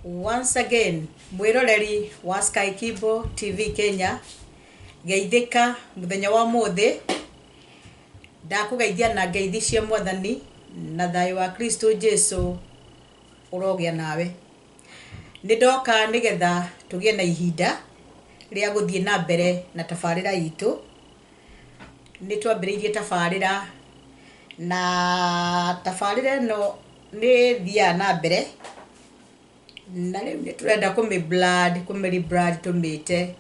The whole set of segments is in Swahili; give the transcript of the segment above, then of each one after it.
Once again, mwiroreri wa Sky Kibo TV Kenya, geithika muthenya wa mothe, ndakugeithia na ngeithi cia mwathani na thayo wa Kristo Jesu urogia nawe. Nidoka nigetha tugie na ihinda ria guthie na mbere na tafarira itu. Nitwambiriirie tafarira na tafarira no ni thia na mbere na riu niturenda kumiri blood tumite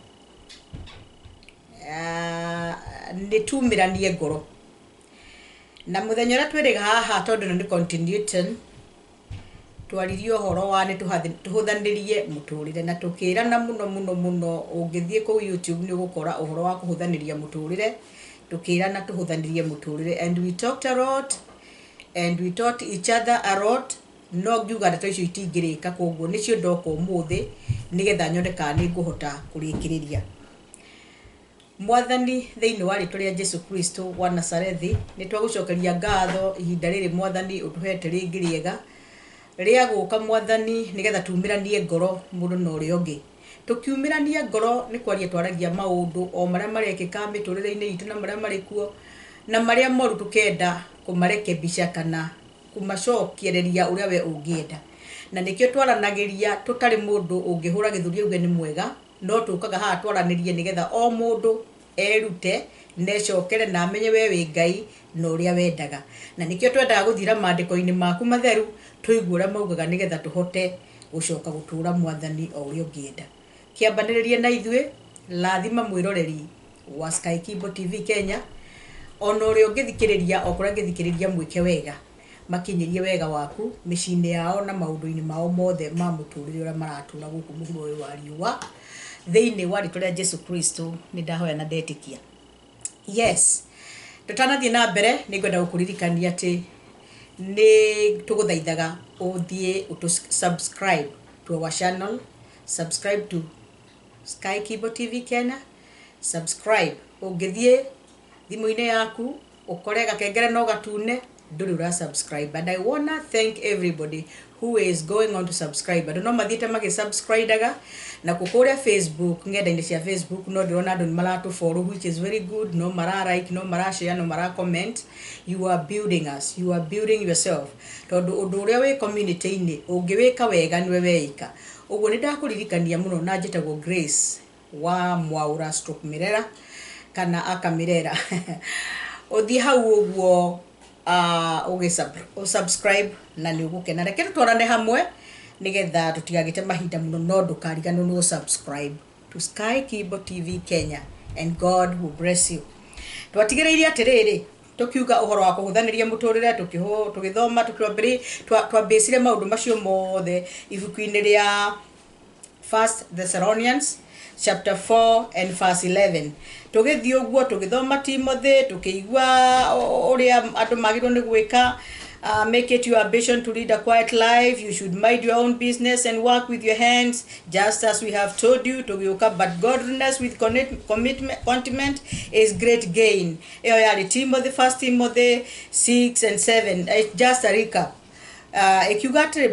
nitumiranie ngoro na muthenya ria twiriga haha tondu ni continuation twaririo horo wa nituhuthanirie muturire na tukirana muno ungithie ku YouTube ni gukora uhoro wa kuhuthaniria muturire tukirana tuhuthanirie muturire, and we talked a lot and we taught each other a lot. No ngiuga ndeto icio itingirika koguo nicio ndoka umuthi nigetha nyone kana ni nguhota kurikiriria. Mwathani thiini wa ritwa ria Jesu Kristo wa Nazarethi ni twagucokeria ngatho ihinda riri mwathani utuhete ringi riega ria guka mwathani nigetha tumiranie ngoro mundu na uria ungi. Tukiumirania ngoro ni kwaria twaragia maundu o maria marekika miturire-ini itu na maria marikuo na maria moru tukenda kumarekebisha kana kumacokiereria uria we ungienda, na nikio twaranagiria tutari mundu ungihura githuri uge ni mwega, no tukaga ha twaranirie nigetha o mundu erute necokere na amenye we wi Ngai na uria wendaga, na nikio twendaga guthira maandiko-ini maku matheru tuigure maugaga nigetha tuhote gucoka gutura mwathani o uria ungienda. Kiambaniririe na ithue lathima mwiroreri wa Sky Kibo TV Kenya, ono uria ungithikiriria okuria ngithikiriria mwike wega makinyirie wega waku micini yao na maundu-ini mao mothe ma muturire uria maratura guku muhuro uyu wa riua thiini wa ritwa ria Jesu Kristo ni ndahoya na ndetikia. Yes, tutanathie na mbere ni ngwenda gukuririkania ati ni tuguthaithaga uthie subscribe to our channel, subscribe to Sky Kibo TV Kenya, subscribe ungithie thimu-ini yaku ukore gakengere no gatune nduri ura subscribe, and I wanna thank everybody who is going on to subscribe. I don't know mathite magi subscribe daga na kukuria Facebook ngenda-ini cia Facebook no ndirona andu ni maratu follow, which is very good. No mara like, no mara share, no mara comment. You are building us, you are building yourself. Tondu undu uria wi community-ini ungiwika wega niwe weika. Uguo ni ndakuririkania muno na njitagwo Grace wa Mwaura stroke Mirera kana aka Mirera. Uthie hau uguo subscribe na ni ugukena. Reke twarane hamwe nigetha tutigagite mahinda muno, no ndukariganwo no subscribe to Sky Kibo TV Kenya, and God will bless you. Twatigireirie atiriri tukiuga uhoro wa kuhuthaniria muturire tukithoma tukiambiri twambicire maundu macio mothe ibuku-ini ria 1 Thessalonians chapter 4 and verse 11. Tugithio guo tugithoma Timothy tukigwa uria andu magirwo ni gwika. Make it your ambition to lead a quiet life. You should mind your own business and work with your hands, just as we have told you. But godliness with contentment is great gain. Timothy, 1 Timothy 6 and 7. Just a recap.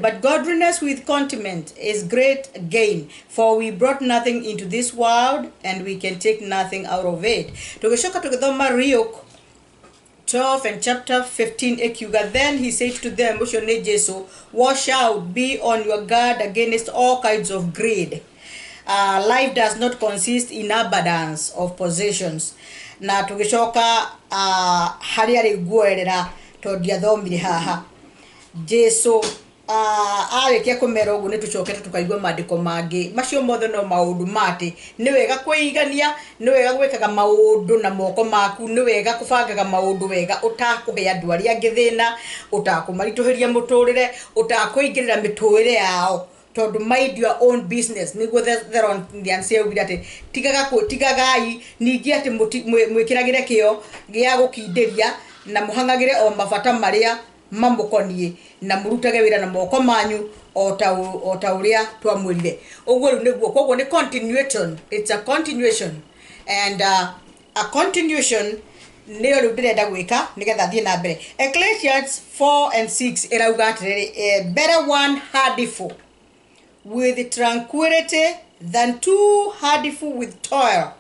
But godliness with contentment is great gain, for we brought nothing into this world and we can take nothing out of it. Tugishoka tugithoma Luke 12 and chapter 15. Then he said to them, watch out, be on your guard against all kinds of greed. Life does not consist in abundance of possessions. Na tugishoka haria riguerera tondia thomire haha Jesu arikia kumera ugu nitucokete tukaigwa maandiko mangi macio mothe no maundu mati ni wega kwigania, ni wega gwikaga maundu na moko maku, ni wega kubangaga maundu wega utakuhe andu aria angi thina, utakumarituhiria muturire, utakuingirira mituire yao, tondu mind your own business. Niguo Therondians yaugire ati tigagai ningi ati mwikiragire kio gia gukindiria na muhangagire o mabata maria mamukonie na murutage wira na moko manyu ota uria twamwirire. Uguo niguo koguo ni continuation. It's a continuation, and a continuation niyo riu ndirenda gwika nigetha thie na mbere. Ecclesiastes 4 and 6 irauga atiriri, better one hardful with tranquility than too hardful with toil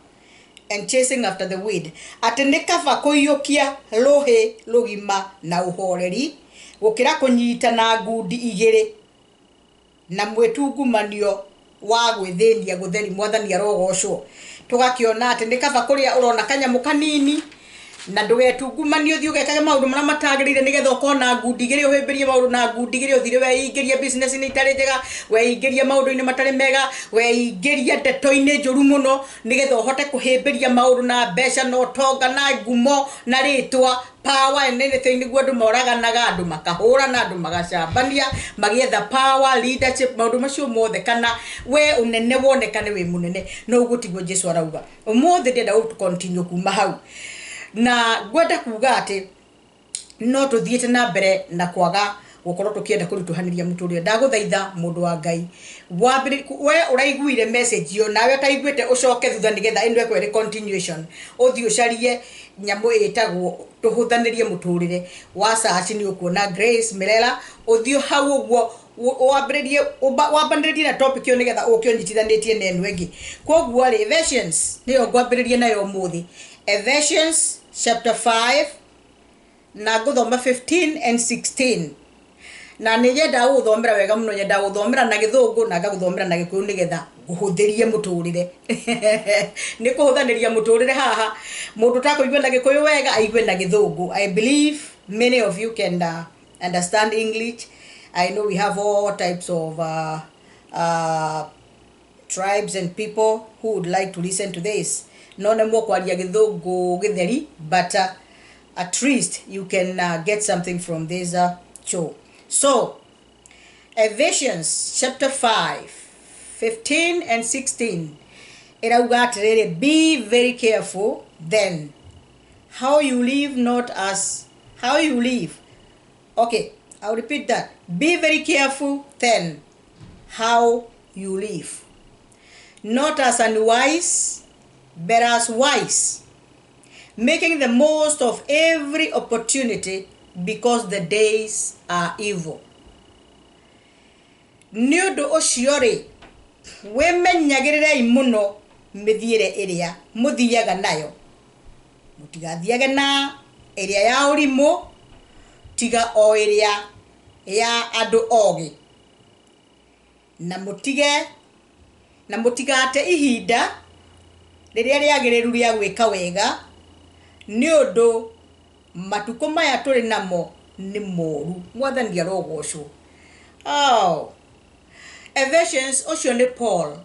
and chasing after the wind. Ateneka vakoyokia lohe logima na uhoreri gukira kunyita na ngudi igire na mwetungumanio wa gwithenia gutheri mwathani arogocwo tugakiona ateneka vakuria urona kanyamu kanini na ndugetungumanio thio gekage maundu mara matagirire nigetha ukona ngudi igire uhimbirie maundu na ngudi igire uthire weingiria business ni itari njega weingiria maundu ni matari mega weingiria ndeto-ini njuru muno nigetha uhote kuhimbiria maundu na mbeca no tonga na ngumo na ritwa power and anything niguo andu moraganaga andu makahura na andu magacambania magietha power leadership maundu macio mothe kana we unene wonekane we munene no ugutigwo Jesu arauga umothe ndenda to continue kuma hau na gwenda kuga ati no tuthiete na mbere na kwaga gukorwo tukienda kurituhaniria muturire ndaguthaitha mundu wa Ngai wambire we uraiguire message yo nawe taiguite ucoke thutha nigetha ino ekwere continuation uthi ucarie nyamu itagwo tuhuthanirie muturire wa search ni ukuona Grace Mirera uthi hau uguo wambiririe na topic yo nigetha ukionyitithanitie na eno engi koguo ri Ephesians ni ngwambiririe nayo muthi Ephesians chapter 5 na guthoma 15 and 16 na niyenda uthomera wega muno nyenda uthomera na githungu na ngaguthomera na gikuyu nigetha guhuthirie muturire ni kuhuthaniria muturire haha mundu ta kuigwa na gikuyu wega aigwe na githungu. I believe many of you can understand English. I know we have all types of tribes and people who would like to listen to this. No nemo kwaria githungu githeri, but at least you can get something from this show. So Ephesians chapter 5 15 and 16 irauga atiriri, be very careful then how you live, not as how you live. Okay, I'll repeat that. Be very careful then how you live, not as unwise but as wise, making the most of every opportunity because the days are evil. Nudo oshiore wemenyagirira imuno mithiire iria muthiaga nayo mutigathiaga na iria ya urimu tiga o iria ya andu ogi na mutigate ihinda riria riagiriru ria gwika wega ni undu matuko maya turi namo ni moru mwathani arogocwo. Ephesians ocio ni Paul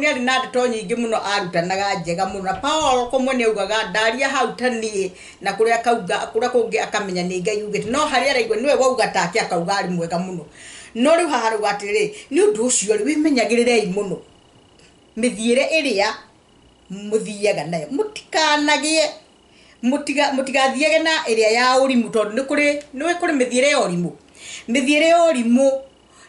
ni ari na ndeto nyingi muno arutanaga njega muno na Paul komwe ni ugaga ndaria hau tanie na kuria kauga kuria kungi akamenya ni Ngai ugite no hari araigwe niwe wauga take akauga ari mwega muno no riu haru atiri ni undu ucio ri wimenyagirire muno mithiire iria muthiaga nayo mutikanagie mutigathiage na iria ya urimu tondu ni kuri mithiire ya urimu. Mithiire ya urimu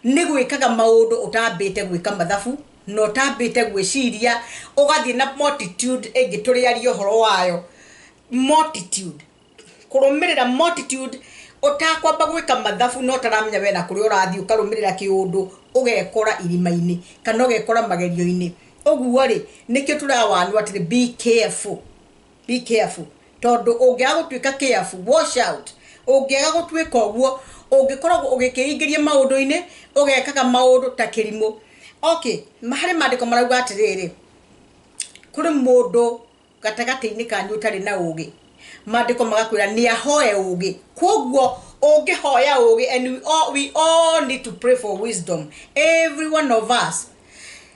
ni gwikaga maundu utambite gwika mathabu no utambite gwiciria ugathie na multitude engituriaria uhoro wayo multitude kurumirira multitude utakwamba gwika mathabu no taramenya we na kuri urathie ukarumirira kiundu ugekora irimaini kana ugekora magerio-ini oguo ri nikio turawanwa atiri be careful tondu ungiaga gutwika careful wash out ungiaga gutwika oguo ungikoragwo ugikiingiria maundu-ini ugekaga maundu ta kirimo. Okay, mahari mandiko marauga atiriri kuri mundu gatagati-ini kanyu utari na ugi mandiko magakwira ni ahoe ugi koguo ungihoya ugi and we all need to pray for wisdom. Every one of us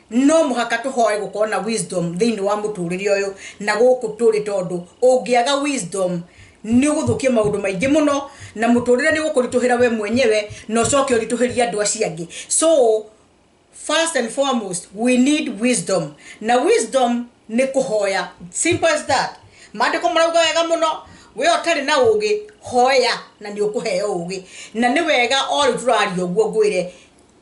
no muhaka tuhoe gukona wisdom thiini wa muturire uyu na guku turi tondu ungiaga wisdom ni uguthukia maundu maingi muno na muturire ni gukurituhira we mwenyewe no coke urituhiria andu acio angi. So first and foremost we need wisdom na wisdom ni kuhoya, simple as that. Mandiko marauga wega muno we otari na ugi hoya na ni ukuheo ugi na ni wega all turari oguo ngwire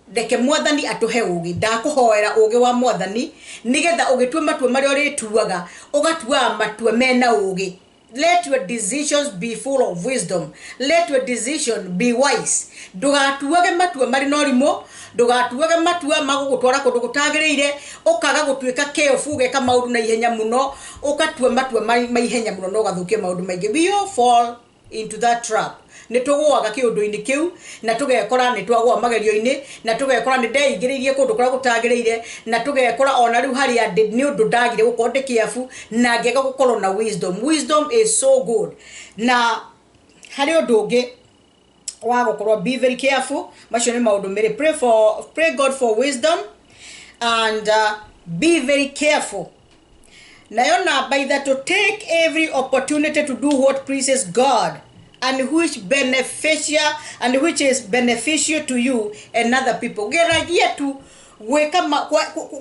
ndeke mwathani atuhe ugi ndakuhoera ugi wa mwathani nigetha ugitue matue mari ori tuaga ugatua matue mena ugi let your decisions be full of wisdom. Let your decision be wise. Ndugatuage matua mari norimo, ndugatuage matua magugutwara kundu gutagireire, ukaga gutuika careful geka maundu na ihenya muno, ukatua matua maihenya muno no gathukie maundu maingi. We all fall into that trap. Nitugwaga kiundu-ini kiu na tugekora nitwagwa magerio-ini na tugekora ni ndeingiririe kundu kura gutagireire na tugekora ona riu hari andi ni undu ndagire gukorwo kiafu na ngeka gukorwo na wisdom. Wisdom is so good. Na hari undu ungi wa gukorwo be very careful. Macio ni maundu mere. Pray God for wisdom and be very careful. Nayona by that to take every opportunity to do what pleases God and which is beneficial to you and other people. Geragia tu weka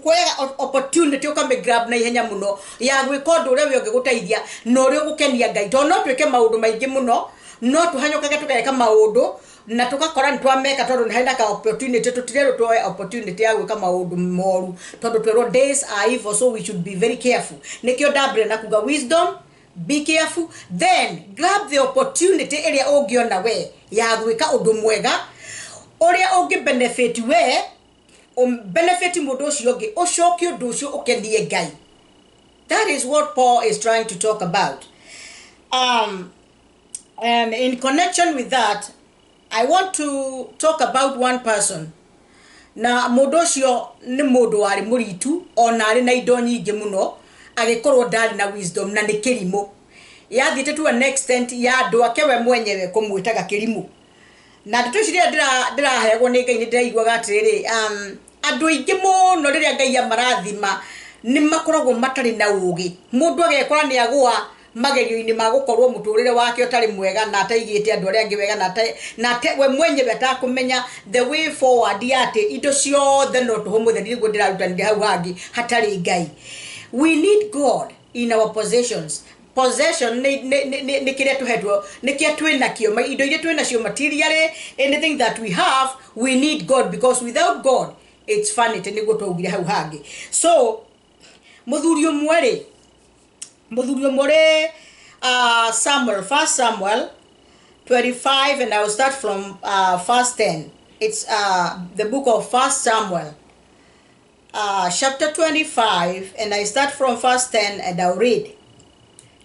kwa opportunity ukame grab na ihenya muno ya gwika undu uria we ungigutaithia no uri gukenia Ngai to no twike maundu maingi muno no tuhanyukaga tukeka maundu na tukakora ntwameka tondu ni haina ka opportunity tutirero twoe opportunity ya gwika maundu moru tondu twero days are evil, so we should be very careful. Nikio dabre na kuga wisdom, be careful, then grab the opportunity area ungiona we ya gwika undu mwega uria ungi benefit we benefit mundu ucio ungi ucokie undu ucio ukendie Ngai. That is what Paul is trying to talk about. And in connection with that, I want to talk about one person. Na mundu ucio ni mundu wari muritu ona ari na indo nyingi muno agikorwo ndari na wisdom na ni kirimo yathite to an extent ya andu ake we mwenyewe kumwitaga kirimo na ndeto ciria ndirahegwo ni Ngai ni ndiraigwaga atiriri andu ingi muno riria Ngai amarathima ni makoragwo matari na ugi mundu agekora ni agwa magerio-ini magukorwo muturire wake utari mwega na ataigite andu aria angi wega na we mwenyewe atakumenya the way forward yate indo ciothe no tuhumuthe ndirigwo ndirarutanire hau hangi hatari Ngai. We need God in our possessions. Possession ni kiria tuhetwo ni kia twina kio indo iria twina cio materially, anything that we have, we need God, because without God it's vanity ni gutugire hau hangi. So muthurio mwere Samuel, 1 Samuel 25, and I will start from verse 10. It's the book of 1 Samuel chapter 25, and I start from verse 10, and I'll read.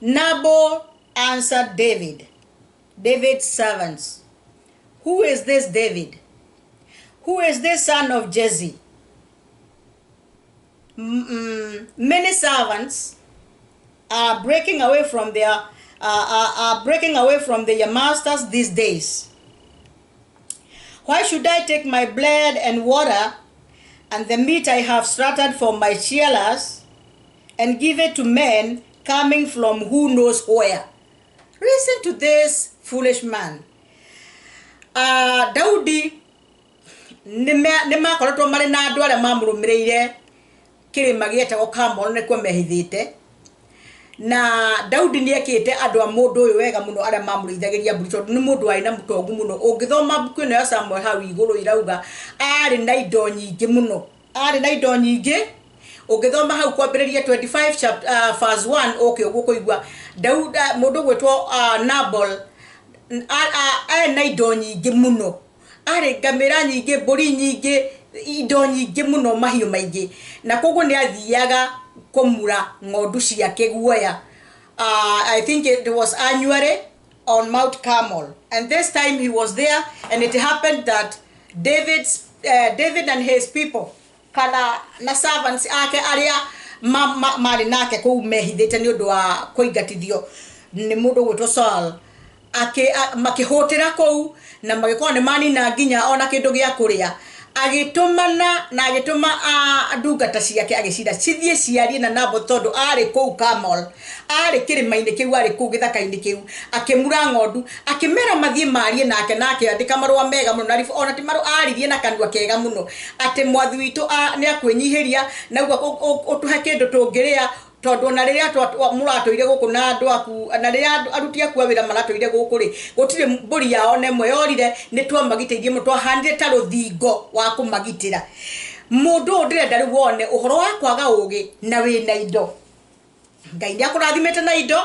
Nabal answered David's servants, "Who is this David? Who is this son of Jesse? Many servants are breaking away from their masters these days. Why should I take my bread and water and the meat I have slaughtered for my shearers and give it to men coming from who knows where?" Listen to this foolish man. Daudi nimakoretwo mari na andu aria mamurumireire kirima gietagwo Kamol nikuo mehithite, na Daudi ni ekite andu a mundu uyu wega muno aria mamurithagiria mburi tondu ni mundu aina mutongu muno. Ungithoma buku ino ya Samuel hau iguru irauga ari na indo nyingi muno, ungithoma hau kwambiriria 25 chapter verse 1 okay ugukuigwa Daudi mundu gwetwo Nabal na indo nyingi muno, ari ngamira nyingi, mburi nyingi, indo nyingi muno, mahiu maingi, na koguo ni athiaga kumura ng'ondu ciake guoya. I think it was annually on Mount Carmel, and this time he was there, and it happened that David and his people kana na servants ake aria mari nake ku mehithite ni undu wa kuingatithio ni mundu gwetwo Saul makihotera kou na magikora ni mani na nginya ona kindu gia kuria agitumana na agituma ndungata ciake agicira cithie ciarie na Nabal tondu ari kou Carmel, ari kirima-ini kiu, ari kou githaka-ini kiu, akimura ng'ondu, akimera mathie marie nake andika marua mega muno na ona ti maru aririe na kanua kega muno ati mwathi witu ni akwinyihiria na uguo utuhe kindu tungiria tondu na riria muratoire guku na andu aku na riria aruti aku awira maratoire guku ri gutire mburi yao nemwe yorire ni twamagiteithie mutwa handire ta ruthingo wa kumagitira mundu ndirenda riu wone uhoro wa kwaga ugi na wina indo. Ngai ni akurathimete na indo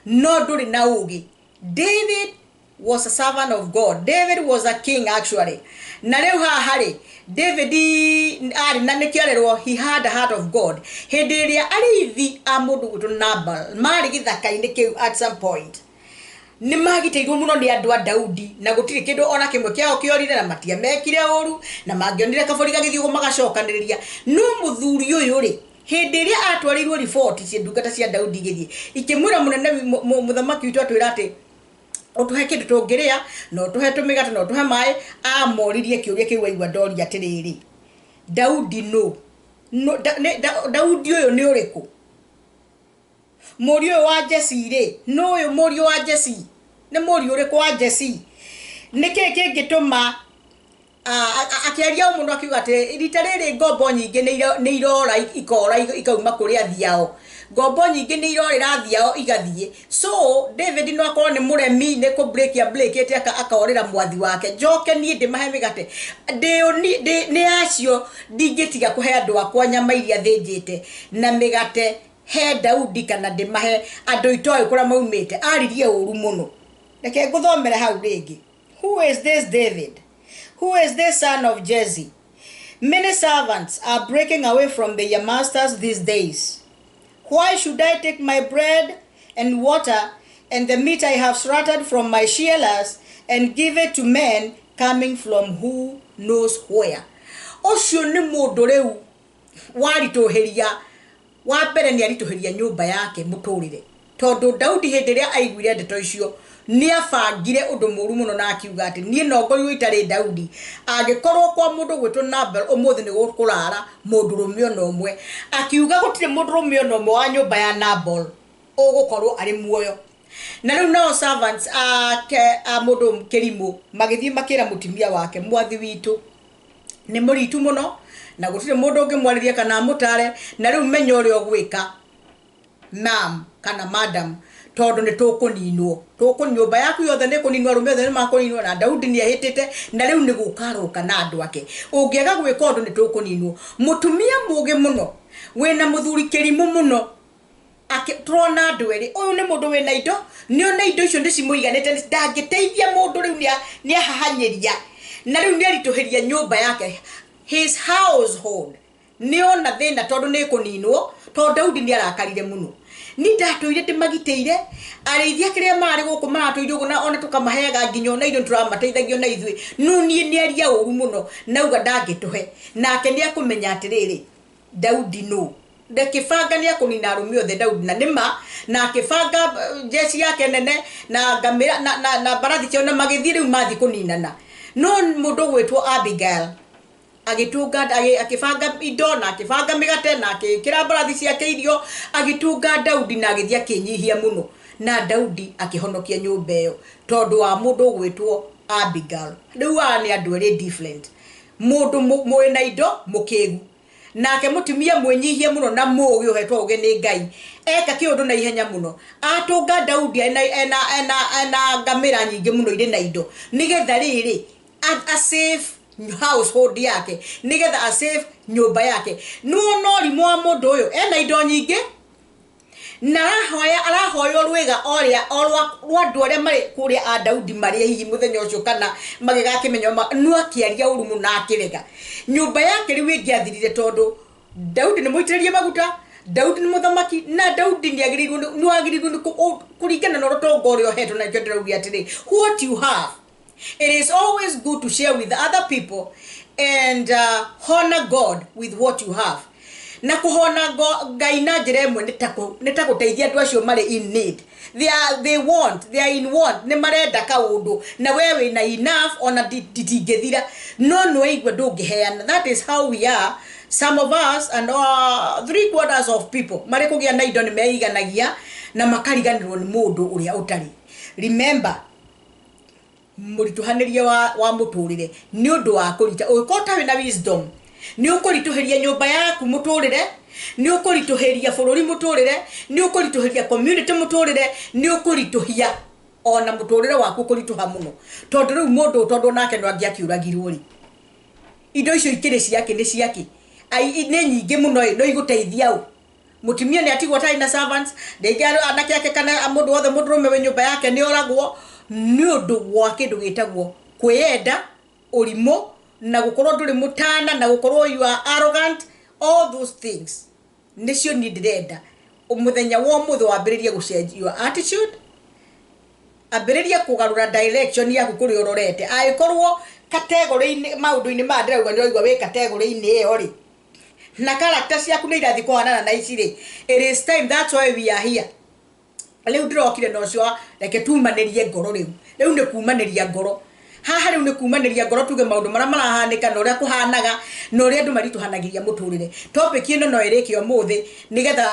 no nduri na ugi. David was a servant of God. David was a king actually. Na leo hari David ari na nekiarerwo he had a heart of God. Hediria arithi amundu gutu Nabal mari githaka-ini kiu at some point. Ni magiteirwo muno ni andu a Daudi na gutire kindu ona kimwe kiao kiorire na matia mekire uru na mangionire kabori gagithio go magacokaniriria no muthuri uyu ri hendiria atwarirwo report cia ndungata cia Daudi githie ikimwira munene muthamaki witu atwira ati otuhe kindu tungiria no tuhe tumigate no tuhe mai amoririe kiuria kiu waigwa ndori atiriri Daudi no Daudi uyu ni uriku Morio wa Jesse re no yo Morio wa Jesse ne Morio uriku wa Jesse nike gituma akiaria umundu akiuga ati rita riri ngombo nyingi ni irora ikora ikauma kuri athiao ngombo nyingi ni irorira athiao igathie so David no akorwo ni muremi ne ko break ete akaorira mwathi wake njoke nie ndimahe migate ni acio ndingitiga kuhe andu akwa nyama iria thinjite na migate he Daudi kana ndimahe andu itoe kura maumite aririe uru muno reke nguthomere hau ringi. Who is this David? Who is this son of Jesse? Many servants are breaking away from their masters these days. Why should I take my bread and water and the meat I have slaughtered from my shearers and give it to men coming from who knows where? Ocio ni mundu riu waritoheria wa mbere ni aritoheria nyumba yake muturire tondu Daudi hendiria aiguire ndeto icio ni afangire undu muru muno na akiuga ati nie nongo itari Daudi agikorwo kwa mundu gwitu Nabal umuthi ni gukurara mundu rumio no mwe akiuga gutire mundu rumio no mwe wa nyumba ya Nabal ugukorwo ari muoyo na riu no servants mundu kerimu magithie makira mutimia wake mwathi witu ni muritu muno na gutire mundu ungimwariria kana mutare na riu menyo uri ogwika ma'am kana madam tondu ni tukuninwo nyumba yaku yothe ni kuninwo rume yothe ni makuninwo na Daudi ni ahitite na riu ni gukaruka na andu ake ungiaga gwika undu ni tukuninwo mutumia mugi muno wina muthuri kerimu muno trona andu eri uyu ni mundu wina indo ni ona indo icio ndicimuiganite ndangiteithia mundu riu ni ahahanyiria na riu ni aritoheria nyumba yake his household ni ona thina tondu ni kuninwo tondu Daudi ni arakarire muno ni ndatuire ndimagiteire arithia kiria mari guku maratuire ugu na ona tukamahega nginyo na indo turamateithagio na ithwe no ni aria uru muno nauga ndangituhe nake ni akumenya atiriri Daudi no ndekifanga ni akunina arumio the Daudi na nima na akifanga jeshi yake nene na ngamira na barathi cio na magithire mathi kuninana no mundu gwetwo Abigail agitunga akifanga indo na akifanga migate na akikira barathi ciake irio agitunga Daudi na agithia kinyihia muno na Daudi akihonokia nyumba iyo tondu wa mundu gwetwo Abigail riu ani andu eri different mundu mwina indo mukigu nake mutumia mwenyihia muno na mugi uhetwo uge ni Ngai eka kiundu na ihenya muno atunga Daudi ena ngamira nyingi muno ire na indo nigetha riri a safe household yake nigetha a safe nyumba yake no rimwa mundu uyu ena indo nyingi na arahoya rwega oria rwandu aria mari kuria a Daudi mari hihi muthenya ucio kana magigakimenya no akiaria uru muno akirega nyumba yake riu ingiathirire tondu Daudi ni muitiririe maguta Daudi ni muthamaki na Daudi ni agirirwo kuringana na rotongo uria hetwo na kĩndĩra ugia atiri what you have. It is always good to share with other people and honor God with what you have. Na kuhona Ngai na njira imwe nitaguteithia andu acio mari in need. They are in want. Ne marenda kaundu na wewe na enough ona titingethira no igwe ndungiheana. That is how we are. Some of us and 3/4 of people mari kugia na indo ni meiganagia na makariganirwo ni mundu uria utari. Remember Nituhuthanirie wa muturire ni undu wa kurita ukota wina wisdom ni ukurituheria nyumba yaku muturire ni ukurituheria bururi muturire ni ukurituheria community muturire ni ukurituhia ona muturire waku kurituha muno tondu riu mundu tondu nake no angiakiuragirwo ri indo icio ikire ciake ni ciake ai ni nyingi muno no iguteithia u mutumia ni atigwo tari na servants ndegaro anake yake kana mundu wothe mundurume we nyumba yake ni oragwo ni undu wa kindu gitagwo kwiyenda urimo na gukorwo nduri mutana na gukorwo you are arrogant. All those things nicio ni ndirenda umuthenya wo mutho wambiririe gucenjia your attitude, ambiririe kugarura direction yaku kuri urorete aikorwo category maundu-ini ma ndirauga ndirauga we category-ini iyo ri na character ciaku ni irathi kuhanana na ici ri. It is time, that's why we are here. Riu ndirokire no cio reke tumanirie ngoro riu ni kumaniria ngoro haha riu ni kumaniria ngoro tuge maundu mara marahanika na uria kuhanaga na uria andu marituhanagiria muturire. Topic ino no irikio muthi nigetha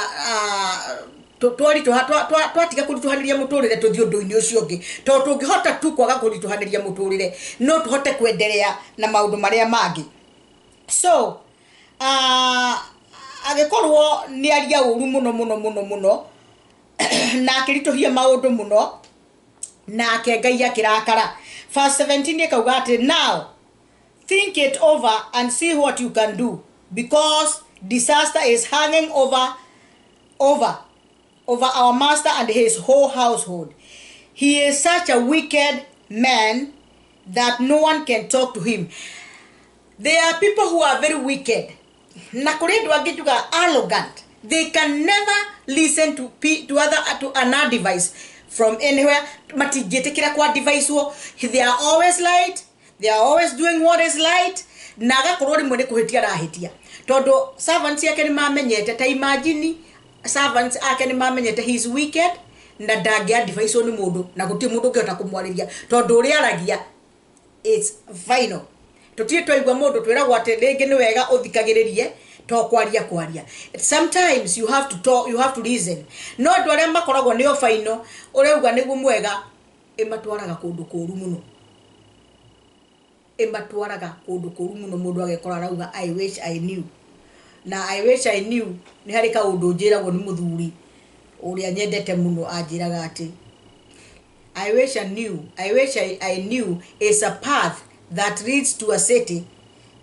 twatiga kurituhaniria muturire tuthi undu-ini ucio ungi to tungihota tu kwaga kurituhaniria muturire no tuhote kwendelea na maundu maria mangi. So agikorwo ni aria uru muno na akirituhia maundu muno na akengai akirakara. Verse 17 ikauga ati now think it over and see what you can do, because disaster is hanging over our master and his whole household. He is such a wicked man that no one can talk to him. There are people who are very wicked. Na kurindu angijuga arrogant. They can never listen to another device from anywhere. Matigetekira kwa device wo. They are always right. They are always doing what is right. Naga kurori mwene kuhitia rahitia. Todo servants yake ni mamenyete. Ta imagine servants yake ni mamenyete. He is wicked. Na dagia device wo ni mundu. Na guti mundu ngiota kumwariria. Todo uri aragia. It's final. Tutie twaigwa mundu twiragwo ati ringi ni wega uthikagiririe to kwaria. Sometimes you have to talk, you have to listen. No andu aria makoragwo ni o final urauga niguo mwega imatwaraga kundu kuru muno. Imatwaraga kundu kuru muno mundu agekora arauga I wish I knew. Na I wish I knew ni hari ka undu njiragwo ni muthuri uria nyendete muno anjiraga ati I wish I knew is a path that leads to a city.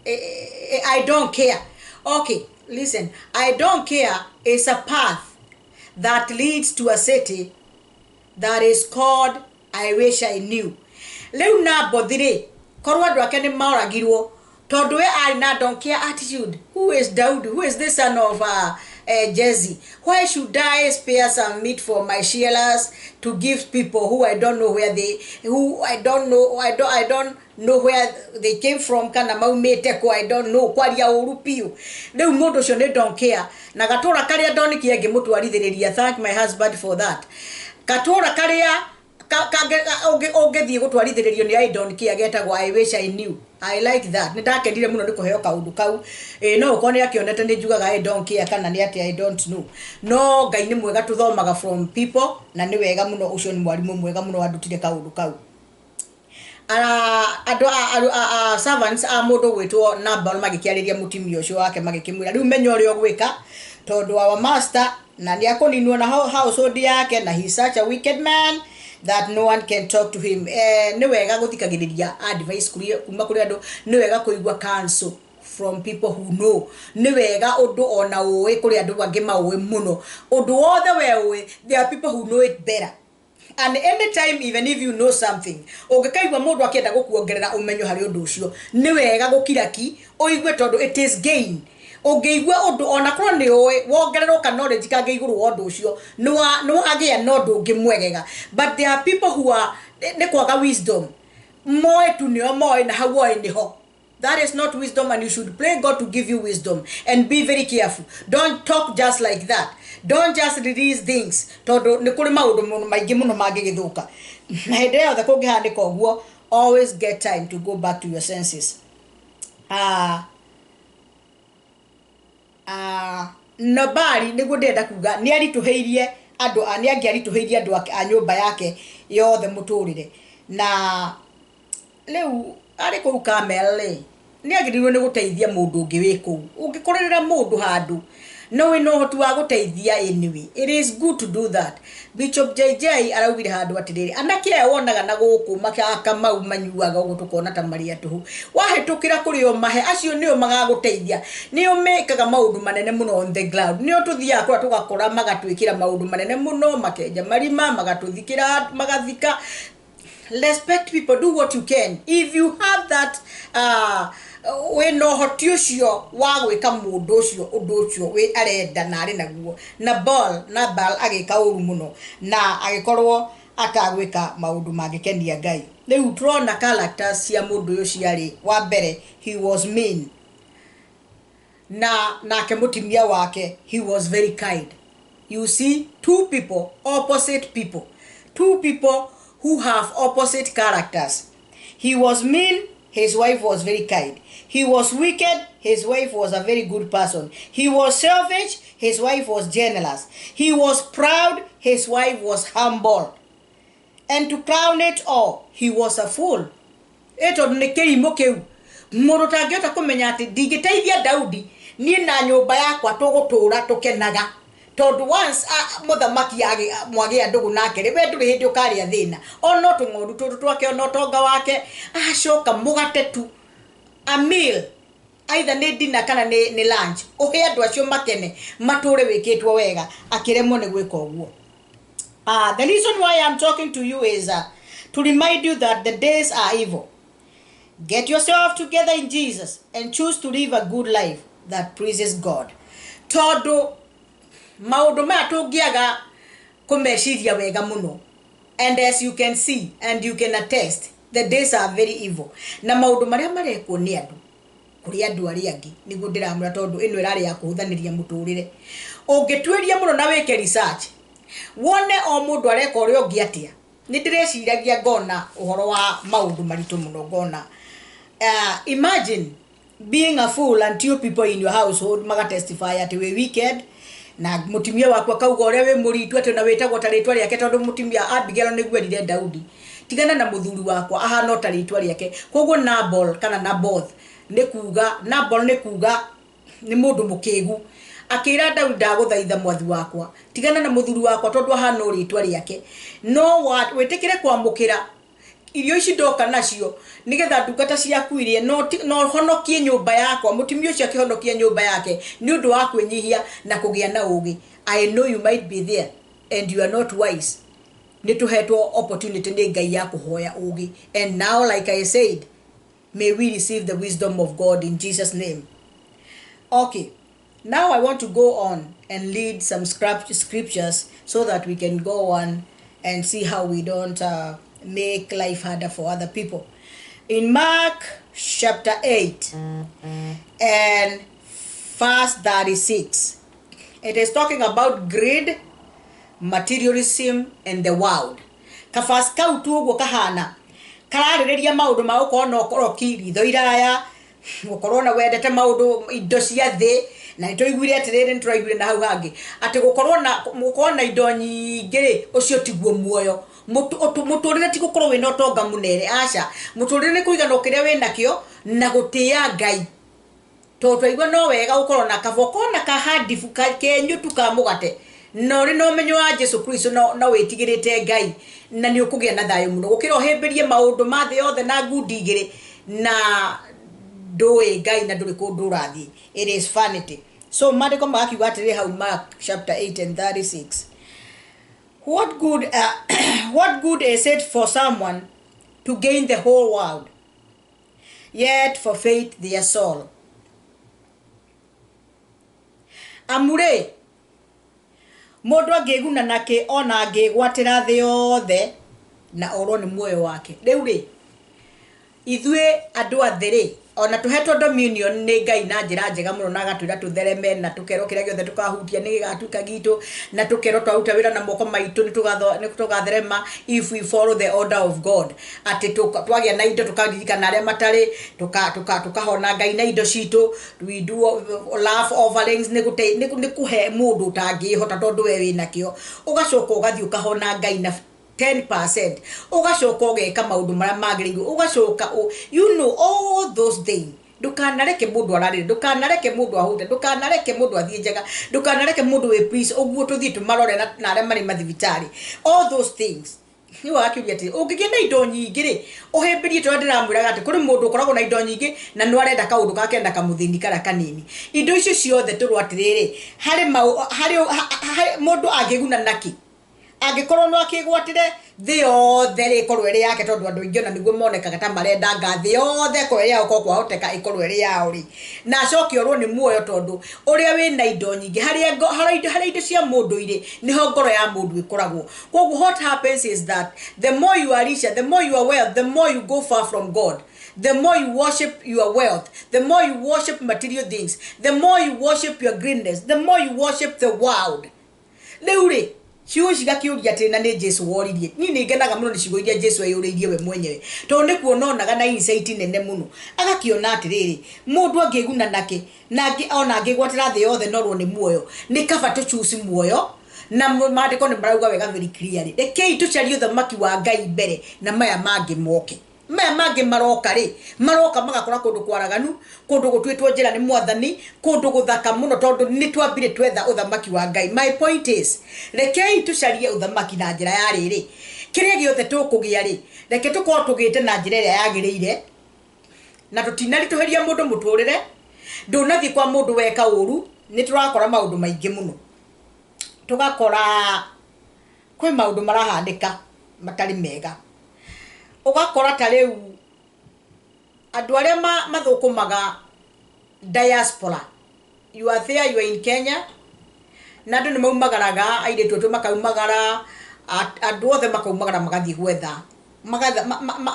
I don't care. Okay, listen. I don't care is a path that leads to a city that is called I wish I knew. Leu na bodire korwa andu ake ni maoragirwo tondu we I na don't care attitude. Who is Daud? Who is the son of Jesse? Why should I spare some meat for my shearers to give people who I don't know where I don't know where they came from, kana maumete ko I don't know kwaria urupio. Leu mundu cio ne don't care. Na gatura karia ndonikie ngimutwarithiriria, thank my husband for that. Gatura karia ogethie gutwarithiririo ni I don't care getagwo I wish I knew. I like that. Nindakendire muno ni kuheo kaundu kau. No ukone akionete ni njugaga I don't care kana ni ati I don't know. No Ngai ni mwega tuthomaga from people na ni wega muno ucio ni mwarimu mwega muno andutire kaundu kau. Servants a mundu gwitwo namba magikiariria mutimio ucio wake magikimwira riu menyo uri ogwika tondu our master na ni akoninwo na household yake na he is such a wicked man that no one can talk to him. Ni wega guthikagiriria advice kuma kuri andu, ni wega kuigwa counsel from people who know. Ni wega undu ona uwe kuri andu bangi mauwe muno. Undu wothe we uwe, there are people who know it better. And anytime, even if you know something, ugikaigwa mundu akienda gukuongerera umenyo hari undu ucio, ni wega gukiraki uigwe tondu it is gain. Ugeigwa undu ona korwo ni uwe wongererwo ka knowledge kage iguru wa undu ucio no agia no ndu ngimwegega. But there are people who are ne kwaga wisdom. Moe tu ni moe na hawo ni ho. That is not wisdom, and you should pray God to give you wisdom and be very careful. Don't talk just like that. Don't just release things. Todo ni kuri maundu maingi muno magigithuka. Na hende yothe kungihandika uguo, always get time to go back to your senses. Nobody niguo ndenda kuga ni arituheirie andu ani angiarituheirie andu a nyumba yake yothe muturire. Na leu ari ku kamele ni agirirwo ni guteithia mundu ungi wiku ungikorerera mundu handu no we know to aguteithia anyway. It is good to do that. Bishop JJ arawire handu atiriri anake wonaga na guku makaka mau manyuaga ugu tukona ta maria tuhu wahetukira kuri o mahe acio nio magaguteithia nio mekaga maundu manene muno on the ground nio tuthia kwa tugakora magatwikira maundu manene muno makenja marima magatuthikira magathika. Respect people, do what you can. If you have that we no hotiucio wa gwika mundu ucio we arenda na ari naguo na ball agika uru muno na agikorwo akagwika maundu magikenia Ngai. Riu turona characters cia mundu ucio ciari wa mbere he was mean na kemutimia wake he was very kind. You see two people who have opposite characters. He was mean, his wife was very kind. He was wicked, his wife was a very good person. He was selfish, his wife was generous. He was proud, his wife was humble. And to crown it all, he was a fool. Eto nekeri mokeu. Mundu tangiota kumenya ati ndigiteithia Daudi ni na nyumba yakwa tugutura tukenaga. Told once muthamaki agi mwagi andugu nake ribe nduri hindi ukari athina ono tungoru tutu twake ono tonga wake acoka mugate tu a meal either ni dinner kana ni lunch uhe andu acio makene mature wikitwo wega akiremwo ni gwika uguo. The reason why I'm talking to you is to remind you that the days are evil. Get yourself together in Jesus and choose to live a good life that pleases God. Todo maudu ma tugiaga kumeshiria wega muno, and as you can see and you can attest, the days are very evil. Na maudu maria mareko ni andu kuri andu ari angi nigu ndiramura tondu ino irari ya kuhuthaniria muturire. Ungitweria muno na weke research wone o mundu areka uri ungi atia. Ni ndireciiragia ngona uhoro wa maudu maritu muno ngona imagine being a fool and two people in your household maga testify ati we wicked na mutimia wakwa kauga ore we muritu ati na wetagwo taritwa riake tondu mutimia Abigail ni gwerire Daudi tigana na muthuri wakwa ahana taritwa riake koguo Nabal kana Naboth ni kuga ni mundu mukigu akira Daudi ndaguthaitha mwathi wakwa tigana na muthuri wakwa tondu ahana ritwa riake no what wetikire kwamukira irio ici ndoka nacio nigetha ndungata ciaku irie no honokie nyumba yakwa mutimio cio akihonokia nyumba yake ni undu wa kwenyihia na kugia na ugi. I know you might be there and you are not wise. Ni tuhetwo opportunity ni Ngai ya kuhoya ugi, and now like I said, may we receive the wisdom of God in Jesus name. Okay, now I want to go on and read some scriptures so that we can go on and see how we don't make life harder for other people. In Mark chapter 8 and verse 36, it is talking about greed, materialism, and the world. Kafas kautu ugo kahana karariria maudu ma ukono okoroki ritho iraya ukorona wendete maudu indo cia thi na itoiguire atiriri nturaiguire na hau hangi ati gukorona indo nyingiri ucio tiguo muoyo muturire ti gukorwo wina utonga munene aca muturire ni kuigana ukiria wina kio na gutia Ngai tondu igwa no wega ukorwo na kaboko na kahadifu kenyu tukamugate no ri no menyo wa Jesu Kristo no wetigirite Ngai na ni ukugia na thayo muno gukira ohemberie maundu ma thi yothe na ngudi igiri na doe Ngai na nduri kundu rathi. It is vanity. So madiko makiuga atiri hau Mark chapter 8 and 36. What good is it for someone to gain the whole world, yet forfeit their soul? Amure mundu angiguna nake ona angigwatira thi yothe na oro ni muoyo wake. Riu ri ithue andu athiri ona tuhetwo dominion ni Ngai na njira njega muno na gatwira tuthereme na tukero kiria giothe tukahutia ni gatuka gitu na tukero twaruta wira na moko maitu ni tugatherema if we follow the order of God. Ati twagia na indo tukadirikana aria matari tukahona Ngai na indo citu. We do love offerings ni kuhe mundu tangihota tondu we wina kio ugacoka ugathi ukahona Ngai na 10% ugacoka ugeka maundu maria magiriru ugacoka you know all those things ndukanareke mundu ararire ndukanareke mundu ahute ndukanareke mundu athie njaga ndukanareke mundu we please oguo tuthie tumarore na aria mari mathibitari all those things ni wakiuria ati ungigenda indo nyingi ri uhimbirie to ndiramwiraga ati kuri mundu ukoragwo na indo nyingi na no arenda kaundu kakenda kamuthini kara kanini indo icio ciothe turwa atiriri hari mundu angiguna naki angikorwo no akigwatire thi yothe ri ikorwo iri yake tondu andu ingi na niguo monekaga ta marenda ngathi yothe ko iri yao ko kwahoteka ikorwo iri yao ri na acokiorwo ni muoyo tondu uria wina indo nyingi hari indo cia mundu ire niho ngoro ya mundu ikoragwo koguo what happens is that the more you are richer, the more you are wealth, the more you go far from God. The more you worship your wealth, the more you worship material things, the more you worship your greenness, the more you worship the world. Leure ciugo cigakiuria ati na ni Jesu woririe ni ngenaga muno ni ciugo iria Jesu ayuririe we mwenyewe to ni kuonaga na insight nene muno agakiona atiriri mundu angiguna nake na ona angigwatira thi yothe norwo ni muoyo ni kaba tu choose muoyo na maandiko ni marauga wega very clearly rekei tucarie uthamaki wa Ngai mbere na maya mangi moke maya mangi maroka ri maroka magakora kundu kwaraganu kundu gutwitwo njira ni mwathani kundu guthaka muno tondu ni twambire twetha uthamaki wa Ngai. My point is rekei tucarie uthamaki na njira ya riri kiria giothe tukugia ri reke tukorwo tugite na njira iria yagiriire na tutinari tuheria mundu muturire ndunathi kwa mundu weka uru ni turakora maundu maingi muno tugakora kwi maundu marahandika matari mega ugakora ta riu andu aria mathukumaga diaspora you are there, you are in Kenya na andu ni maumagaraga airetu tu makaumagara andu othe makaumagara magathi gwetha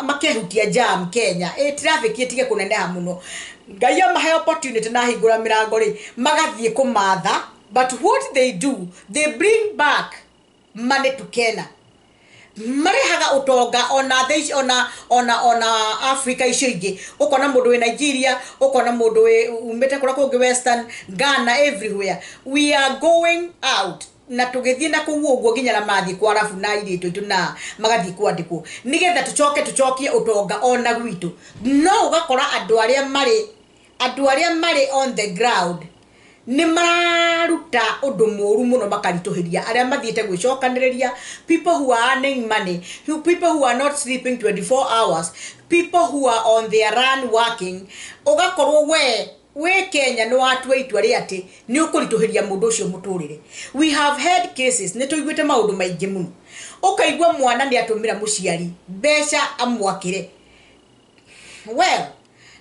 makehutia jam Kenya traffic itige kuneneha muno Ngai amahe opportunity na hingura mirango ri magathie kumatha. But what they do, they bring back money to Kenya. Marehaga utonga ona Africa icio ingi ukona mundu we Nigeria ukona mundu we umete kura kungi Western Ghana everywhere we are going out na tugithie na kuguo nginya na mathi kwa arafu na iritu itu na magathi kwandikwo nigetha tucokie utonga ona gwitu no ugakora andu aria mari on the ground ni mararuta undu moru muno makarituhiria aria mathiete gwicokaniriria people who are earning money, people who are not sleeping 24 hours, people who are on their run working. Ugakorwo we Kenya no atwe itwa ri ati ni ukurituhiria mundu ucio muturire. We have had cases ni tuiguite maundu maingi muno ukaigwa mwana ni atumira muciari mbeca amwakire well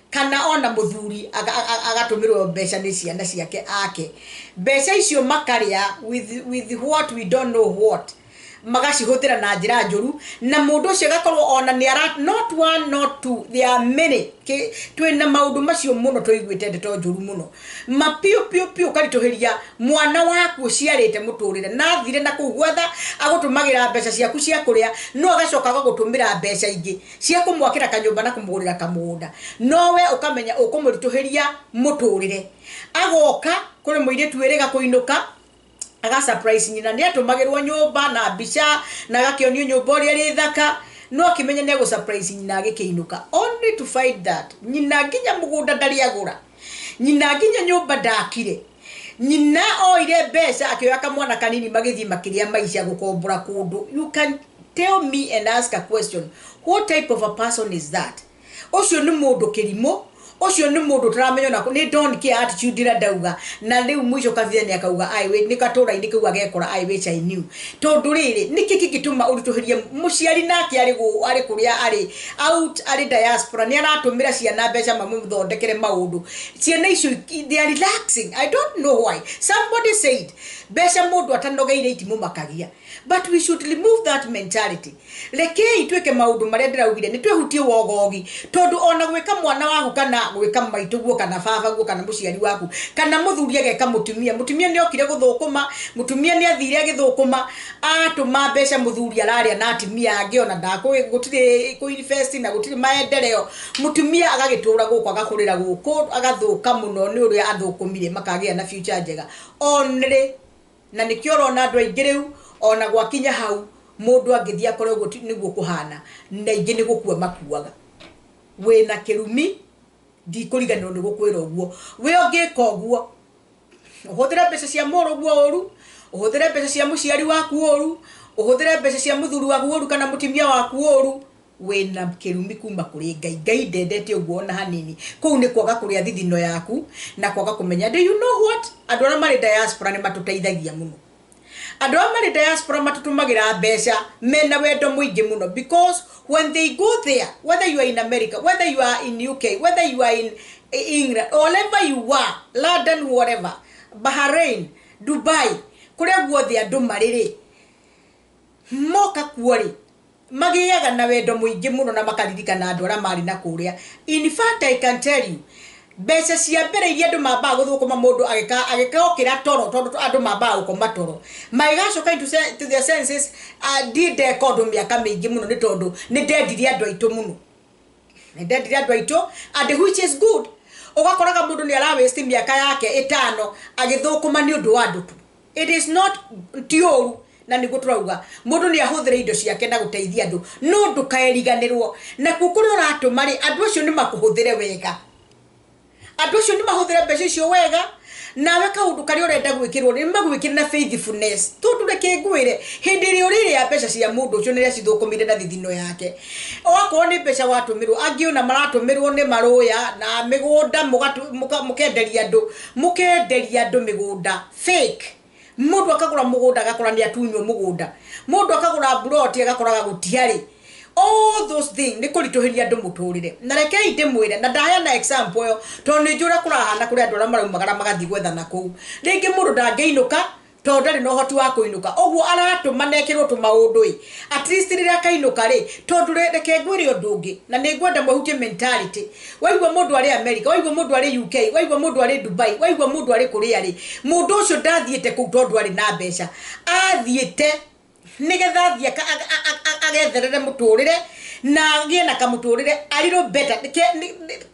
kana ona muthuri agatumirwo mbeca ni ciana ciake ake mbeca icio makaria with what we don't know what magacihutira na njira njuru na mundu ucio gakorwo ona ni not one not two there are many twina maundu macio muno tuiguite ndeto njuru muno mapio karituhiria mwana waku uciarite muturire na thire na kugwetha agutumagira mbeca ciaku cia kuria no agacoka gutumira mbeca ingi cia kumwakira kanyumba na kumugurira kamunda nowe ukamenya ukumurituhiria muturire agoka kuri muire twirega kuinuka aga surprise nyina ni atumagirwo nyumba na bica na gakionio nyumba uri ri thaka no akimenya ne go surprise nyina agikiinuka only to find that nyina nginya mugunda ndari agura nyina nginya nyumba ndakire nyina oire mbeca akioya kamwana kanini magithi makiria maisha gukombura kundu. You can tell me and ask a question, what type of a person is that? Ocio ni mundu kirimo ocio ni mundu turamenya na ni don't care attitude ira dauga na riu mwisho kathia ni akauga aiwe ni katura indi kuga gekora aiwe I knew tondu riri nikiki gituma urituhirie muciari nake ari kuria ari out ari diaspora ni aratumira ciana mbeca mamuthondekere maundu ciana icio they are relaxing. I don't know why somebody said mbeca mundu atanogeire itimu makagia but we should remove that mentality. Rekei tweke maundu maria ndiraugire ni twehutie wogogi tondu ona gwika mwana waku kana gwika maituguo kana baba guo kana muciari waku kana muthuri ageka mutumia ni okire guthukuma mutumia ni athire agithukuma atuma mbeca muthuri araria na atimia angi ona gutire ku university na gutire maendeleo mutumia agagitura guko agakurira guko agathuka muno ni uria athukumire makagia na future njega onre na nikioro na andu aingi riu ona gwakinya hau mundu angithia korwo niguo kuhana na ingi ni gukua makuaga wena kirumi di kuliganirwo ni gukwira uguo we ongeka uguo uhuthira mbeca cia moro guo oru uhuthira mbeca cia muciari waku oru uhuthira mbeca cia muthuri waku oru kana mutimia waku oru wena kirumi kuma kuri ngai ndendete uguo na hanini kou ni kwaga kuria thithino yaku na kwaga kumenya. Do you know what? Andu ara mari diaspora ni matuteithagia muno. Andu ara mari diaspora matutumagira mbeca mena wendo muingi muno, because when they go there, whether you are in America, whether you are in UK, whether you are in England, or wherever you are, London, whatever, Bahrain, Dubai, kuria guothe andu mariri moka kuori magiaga na wendo muingi muno na makaririkana andu ara mari na kuria. In fact, I can tell you, beca cia mbere iria andu mamba guthukuma mundu agikaokira toro tondu andu mamba gukoma toro maigacoka into their senses did economy akamiingi muno ni tondu ni ndendire andu aitu muno, ni ndendire andu aitu, and which is good. Ugakoraga mundu ni ara waste miaka yake 5 agithukuma ni undu wa andu tu. It is not tioru na niguo turauga mundu ni ahuthire indo ciake na guteithia andu no ndukaeriganirwo na kukuri uratu mari andu acio ni makuhuthire wega, andu acio ni mahuthire mbeca icio wega nawe kaundu kari urenda gwikirwo ni magwikira na faithfulness. Tondu reke ngwire hindi ri urire ya mbeca cia mundu ucio niria cithukumire na thithino yake okorwo ni mbeca watumirwo angiona maratumirwo ni maruya na migunda mukenderia andu migunda fake. Mundu akagura mugunda agakora ni atunywo mugunda, mundu akagura plot agakoraga gutiari. All those things ni kurituhiria andu muturire. Na reke ndimwire na ndaya na example yo tondu njura kurahana kuri andu ara maraumagara magathi gwethana kou. Ringi mundu ndangeinuka tondu ndari no hoti wa kuinuka, oguo aratuma nekirwo tumaundu at least riria kainuka ri tondu reke ngwire undu ungi na ni ngwenda mwahutie mentality. Waigwa mundu ari America, waigwa mundu ari UK, waigwa mundu ari Dubai, waigwa mundu ari kuria ri mundu ucio ndathiete ku tondu ari na mbeca, athiete nigetha thia agetherere muturire na agie na kamuturire a little better.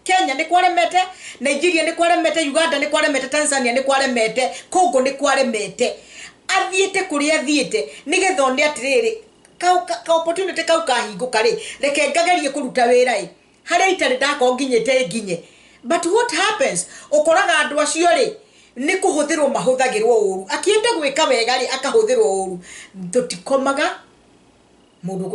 Kenya ni kwaremete, Nigeria ni kwaremete, Uganda ni kwaremete, Tanzania ni kwaremete, Congo ni kwaremete. Athiete kuria athiete nigetha oni atiriri ka opportunity kau kahinguka ri reke ngagerie kuruta wira haria itari ndako nginyete nginye. But what happens? Ukoraga andu acio ri ni kuhuthirwo mahuthagirwo uru, akienda gwika wega ri akahuthirwo uru. Tutikomaga mundu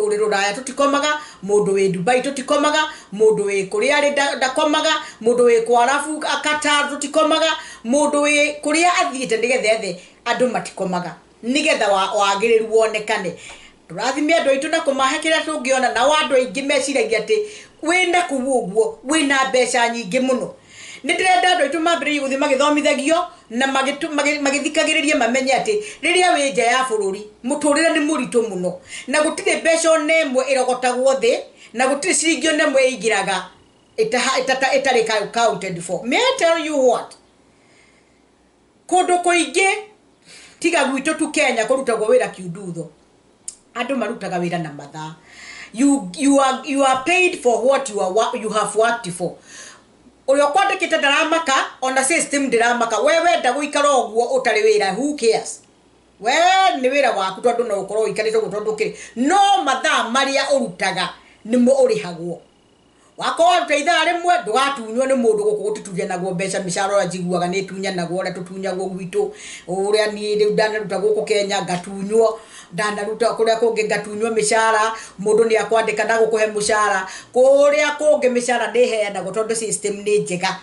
uri ruraya, tutikomaga mundu we Dubai, tutikomaga mundu we kuria ari ndakomaga, mundu we kwarafu akata, tutikomaga mundu we kuria athiite nigethe andu matikomaga nigetha wagiriru wonekane. Turathimia andu aitu na kumahe kiria tungiona na andu aingi meciragia ati wenda kuguo wina mbeca nyingi muno. Nidirenda andu aitu mambiririe guthi magithomithagio na magithikagiririe mamenye ati riria wi nja ya bururi muturire ni muritu muno na gutire mbeca nemwe irogotagwo thi na gutire ciringi nemwe igiraga itari counted for. May I tell you what? Kundu kuingi tiga gwitu tu Kenya kurutagwo wira kiundutho, andu marutaga wira na mathaa. You are paid for what you have worked for. Uyo kwandikite ndaramaka ona system ndiramaka, wewe ndaguikara oguo utari wira, who cares? We ni wira waku tondu no ukorwo ikarite gutondu kiri no mathaa maria urutaga nimo urihagwo. Wako nteitha rimwe ndugatunywo ni mundu gukugutituria naguo mbeca mishara ora jiguaga ni tunya naguo ora tutunyagwo gwitu uria ni riu ndanaruta guku Kenya ngatunywo, ndanaruta kuria kungi ngatunywo mishara, mundu ni akwandika na gukuhe mushara kuria kungi mishara ni heana gutondu system ni njega.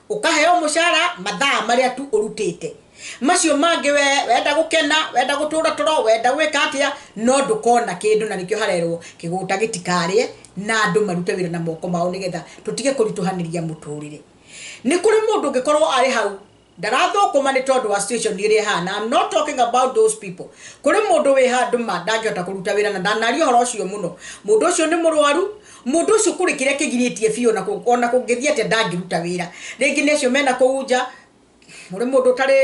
Ukaheo mushara mathaa maria tu urutite, macio mangi we wenda gukena, wenda gutura toro, wenda gwika atia no ndukona kindu, na nikio harerwo kiguta gitikarie na andu marute wira na moko mao nigetha tutige kurituhaniria muturire. Ni kuri mundu ngikorwo ari hau ndarathukuma ni tondu wa situation iri hana. I'm not talking about those people. Kuri mundu wi handu ndangihota kuruta wira na ndanario horo ucio muno, mundu ucio ni murwaru, mundu ucio kuri kiria kigiritie fio na kuona kungithia te ndangiruta wira. Ringi necio mena kuuja muri mundu tari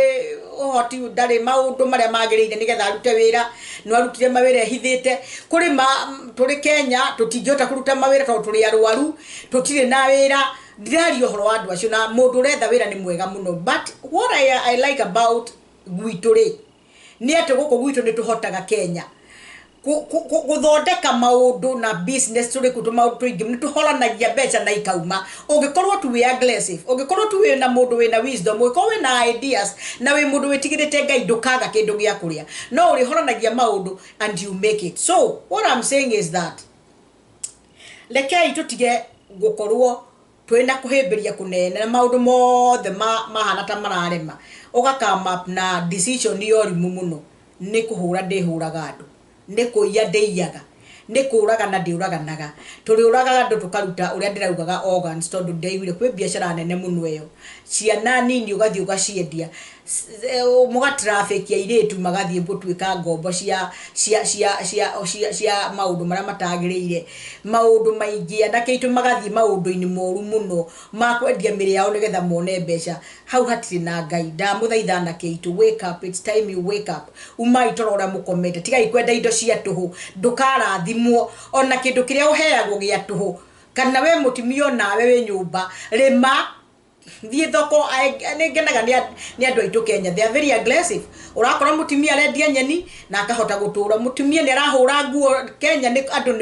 ohoti ndari maundu maria magirire nigetha arute wira no arutire mawira hithite. Kuri turi Kenya tutingihota kuruta mawira tondu turi arwaru, tutire na wira. Ndirario horo wa andu acio na mundu retha wira ni mwega muno. But what I like about gwituri ni ati guku gwitu ni tuhotaga Kenya guthondeka maundu na business turi kutu maundu twingi ni tuholanagia becha na ikauma ungikorwo tu we aggressive ungikorwo tu we na mundu we na wisdom ungikorwo we na ideas na we mundu witigirite ngai ndukaga kindu gia kuria no uri holanagia maundu and you make it. So what I'm saying is that lekei tutige gukorwo twina kuhimbiria kunene na maundu mothe mahana ta mararema ugakama na decision yorimu muno ni kuhura ndihuraga andu ni kuiya ndeiyaga ni kuraga na ndiuraganaga turi uragaga andu tukaruta uria ndiraugaga organs tondu ndeiguire kwi biashara nene muno eyo ciana nini ugathi ugaciendia muga traffic ya iretu magathie gutwika ngombo cia maundu maria matagirire maundu maingi andake itu magathie maundu-ini moru muno makwendia miri yao nigetha mone mbeca hau hatiri na ngai ndamuthaitha andake itu wake up, it's time you wake up umai torora mukomete tigai kwenda indo cia tuhu ndukarathimwo ona kindu kiria uheagwo gia tuhu kana we mutimio nawe we nyumba rema thie thoko ngenaga ni andu aitu Kenya they are very aggressive urakora mutimia arendia nyeni na akahota gutura mutimia ni arahura nguo Kenya ni andu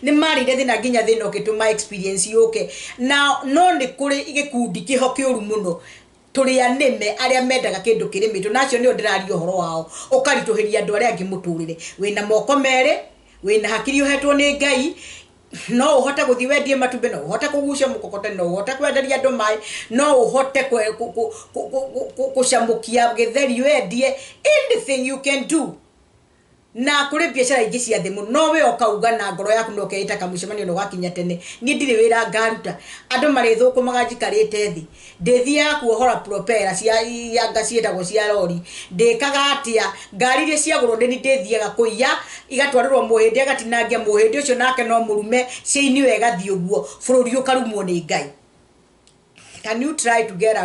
ni marire thina nginya thina ukituma experience yoke na no ni kuri igikundi kiho kiuru muno turi anime aria mendaga kindu kirimitu nacio ni ndirari uhoro wao ukarituhiria andu aria angi muturire wina moko mere wina hakiri uhetwo ni ngai no uhote guthi wendie matumbe no uhote kugucia mukokote no uhote kwenderia andu mai no uhote kucamukia githeri wendie anything you can do na kuri biashara ingi cia thimu no we okauga na ngoro yaku no keita kamucemanio no gakinya tene ni ndire wira ngaruta andu marithuku magajikarite thi ndethi yaku ohora propeller cia yanga cietagwo cia lori ndikaga atia ngari iria ciagurwo ndi ndethiaga kuiya igatwarirwo muhindi agatinangia muhindi ucio nake no murume ciini wega thi uguo bururi ukarumwo ni ngai. Can you try to get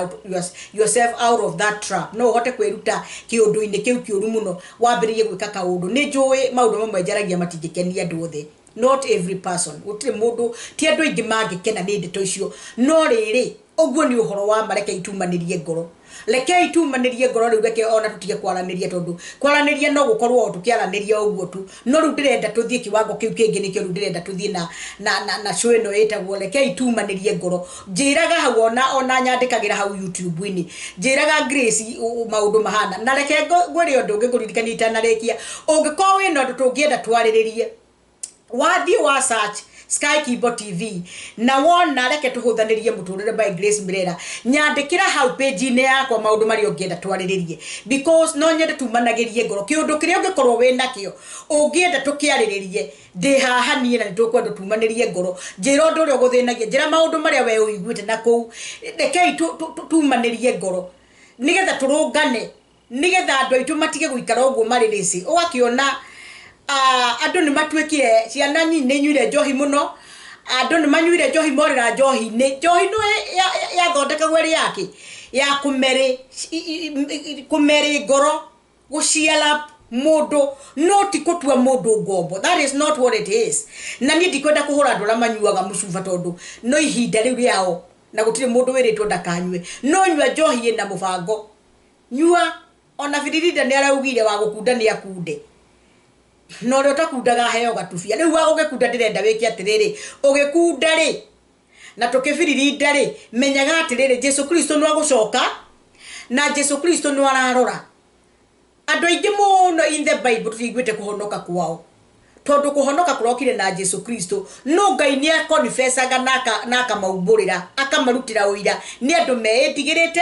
yourself out of that trap? No hote kwiruta kiundu-ini kiu kiuru muno wambiririe gwika kaundu ni njui maundu mamwe njaragia matingikenia andu othe not every person utire mundu ti andu ingi mangikena ni ndeto icio no riri oguo ni uhoro wa mareke itumanirie ngoro leke itumanirie ngoro riu reke ona tutige kwaraniria tondu kwaraniria no gukorwo tukiaraniria oguo tu no riu ndirenda tuthie kiwango kiu kingi nikio riu ndirenda tuthie na show ino etagwo leke itumanirie ngoro njiraga hau ona nyandikagira hau YouTube-ini njiraga Grace maundu mahana na leke ngwire undu ngikuririkania itanarekia ungikorwo wina undu tungienda twariririe wathie wa search Sky Kibo TV na wona reke tuhuthanirie muturire by Grace Mirera nyandikira hau page ne yakwa maundu mari ungienda twariririe because no nyende tumanagirie ngoro kiundu kiria ungikorwo wina kio ungienda tukiariririe ndi haha nie na tukwenda tumanirie ngoro njira undu uri guthinagia njira maundu maria we uiguite na kou reke tumanirie ngoro nigetha turungane nigetha andu aitu matige guikara uguo maririsi ugakiona andu ni matwekire ciana nyine nyuire njohi muno andu ni manyuire njohi morira njohi no ya thondeka gweri yake ya kumeri ngoro guciala mundu no ti kutua mundu ngombo. That is not what it is. Na ni ndikwenda kuhura andu manyuaga mucuba tondu no ihinda riu riao na gutire mundu wiritwo ndakanywe no nyua njohi ina mubango nyua ona biririda ni araugire wa gukunda ni akunde no ro takundaga heo gatufia riu wa ugekunda ndirenda wiki atiriri ugikunda ri na tukibiririda ri menyaga atiriri Jesu Kristo no agucoka na Jesu Kristo no ararora andu aingi muno in the Bible tuiguite kuhonoka kwao tondu kuhonoka kurokire na Jesu Kristo no ngai ni akonfessaga naka maumburira akamarutira uira ni andu meetigirite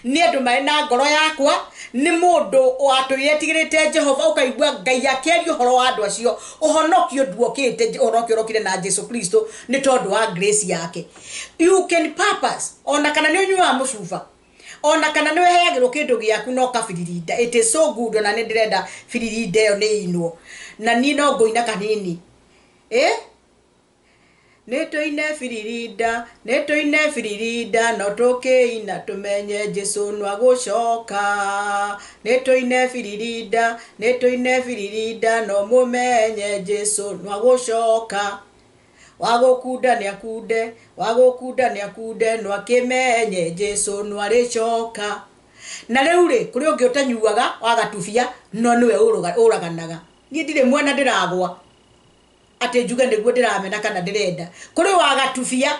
ni andu mari na ngoro yakwa ni mundu watuire tigirite Jehova ukaigua ngai yakerio horo wa andu acio uhonokio nduokite urokire na Jesu Kristo ni tondu wa grace yake. You can purpose ona kana ni unyua mucuba ona kana ni weheagirwo kindu giaku no kabiririda it is so good na ni ndirenda biririda yo ni inwo na ni no ngoina kanini netoine firirida no tokeina tumenye Jesu no agucoka netoine firirida no mumenye Jesu no agucoka wagukunda ni akude no akimenye Jesu no aricoka na riu ri kuri ungi utanyuaga wagatufia no niwe uraganaga ni ndire mwana ndiragwa ate juga niguo ndiramena kana ndirenda kuri wa gatufia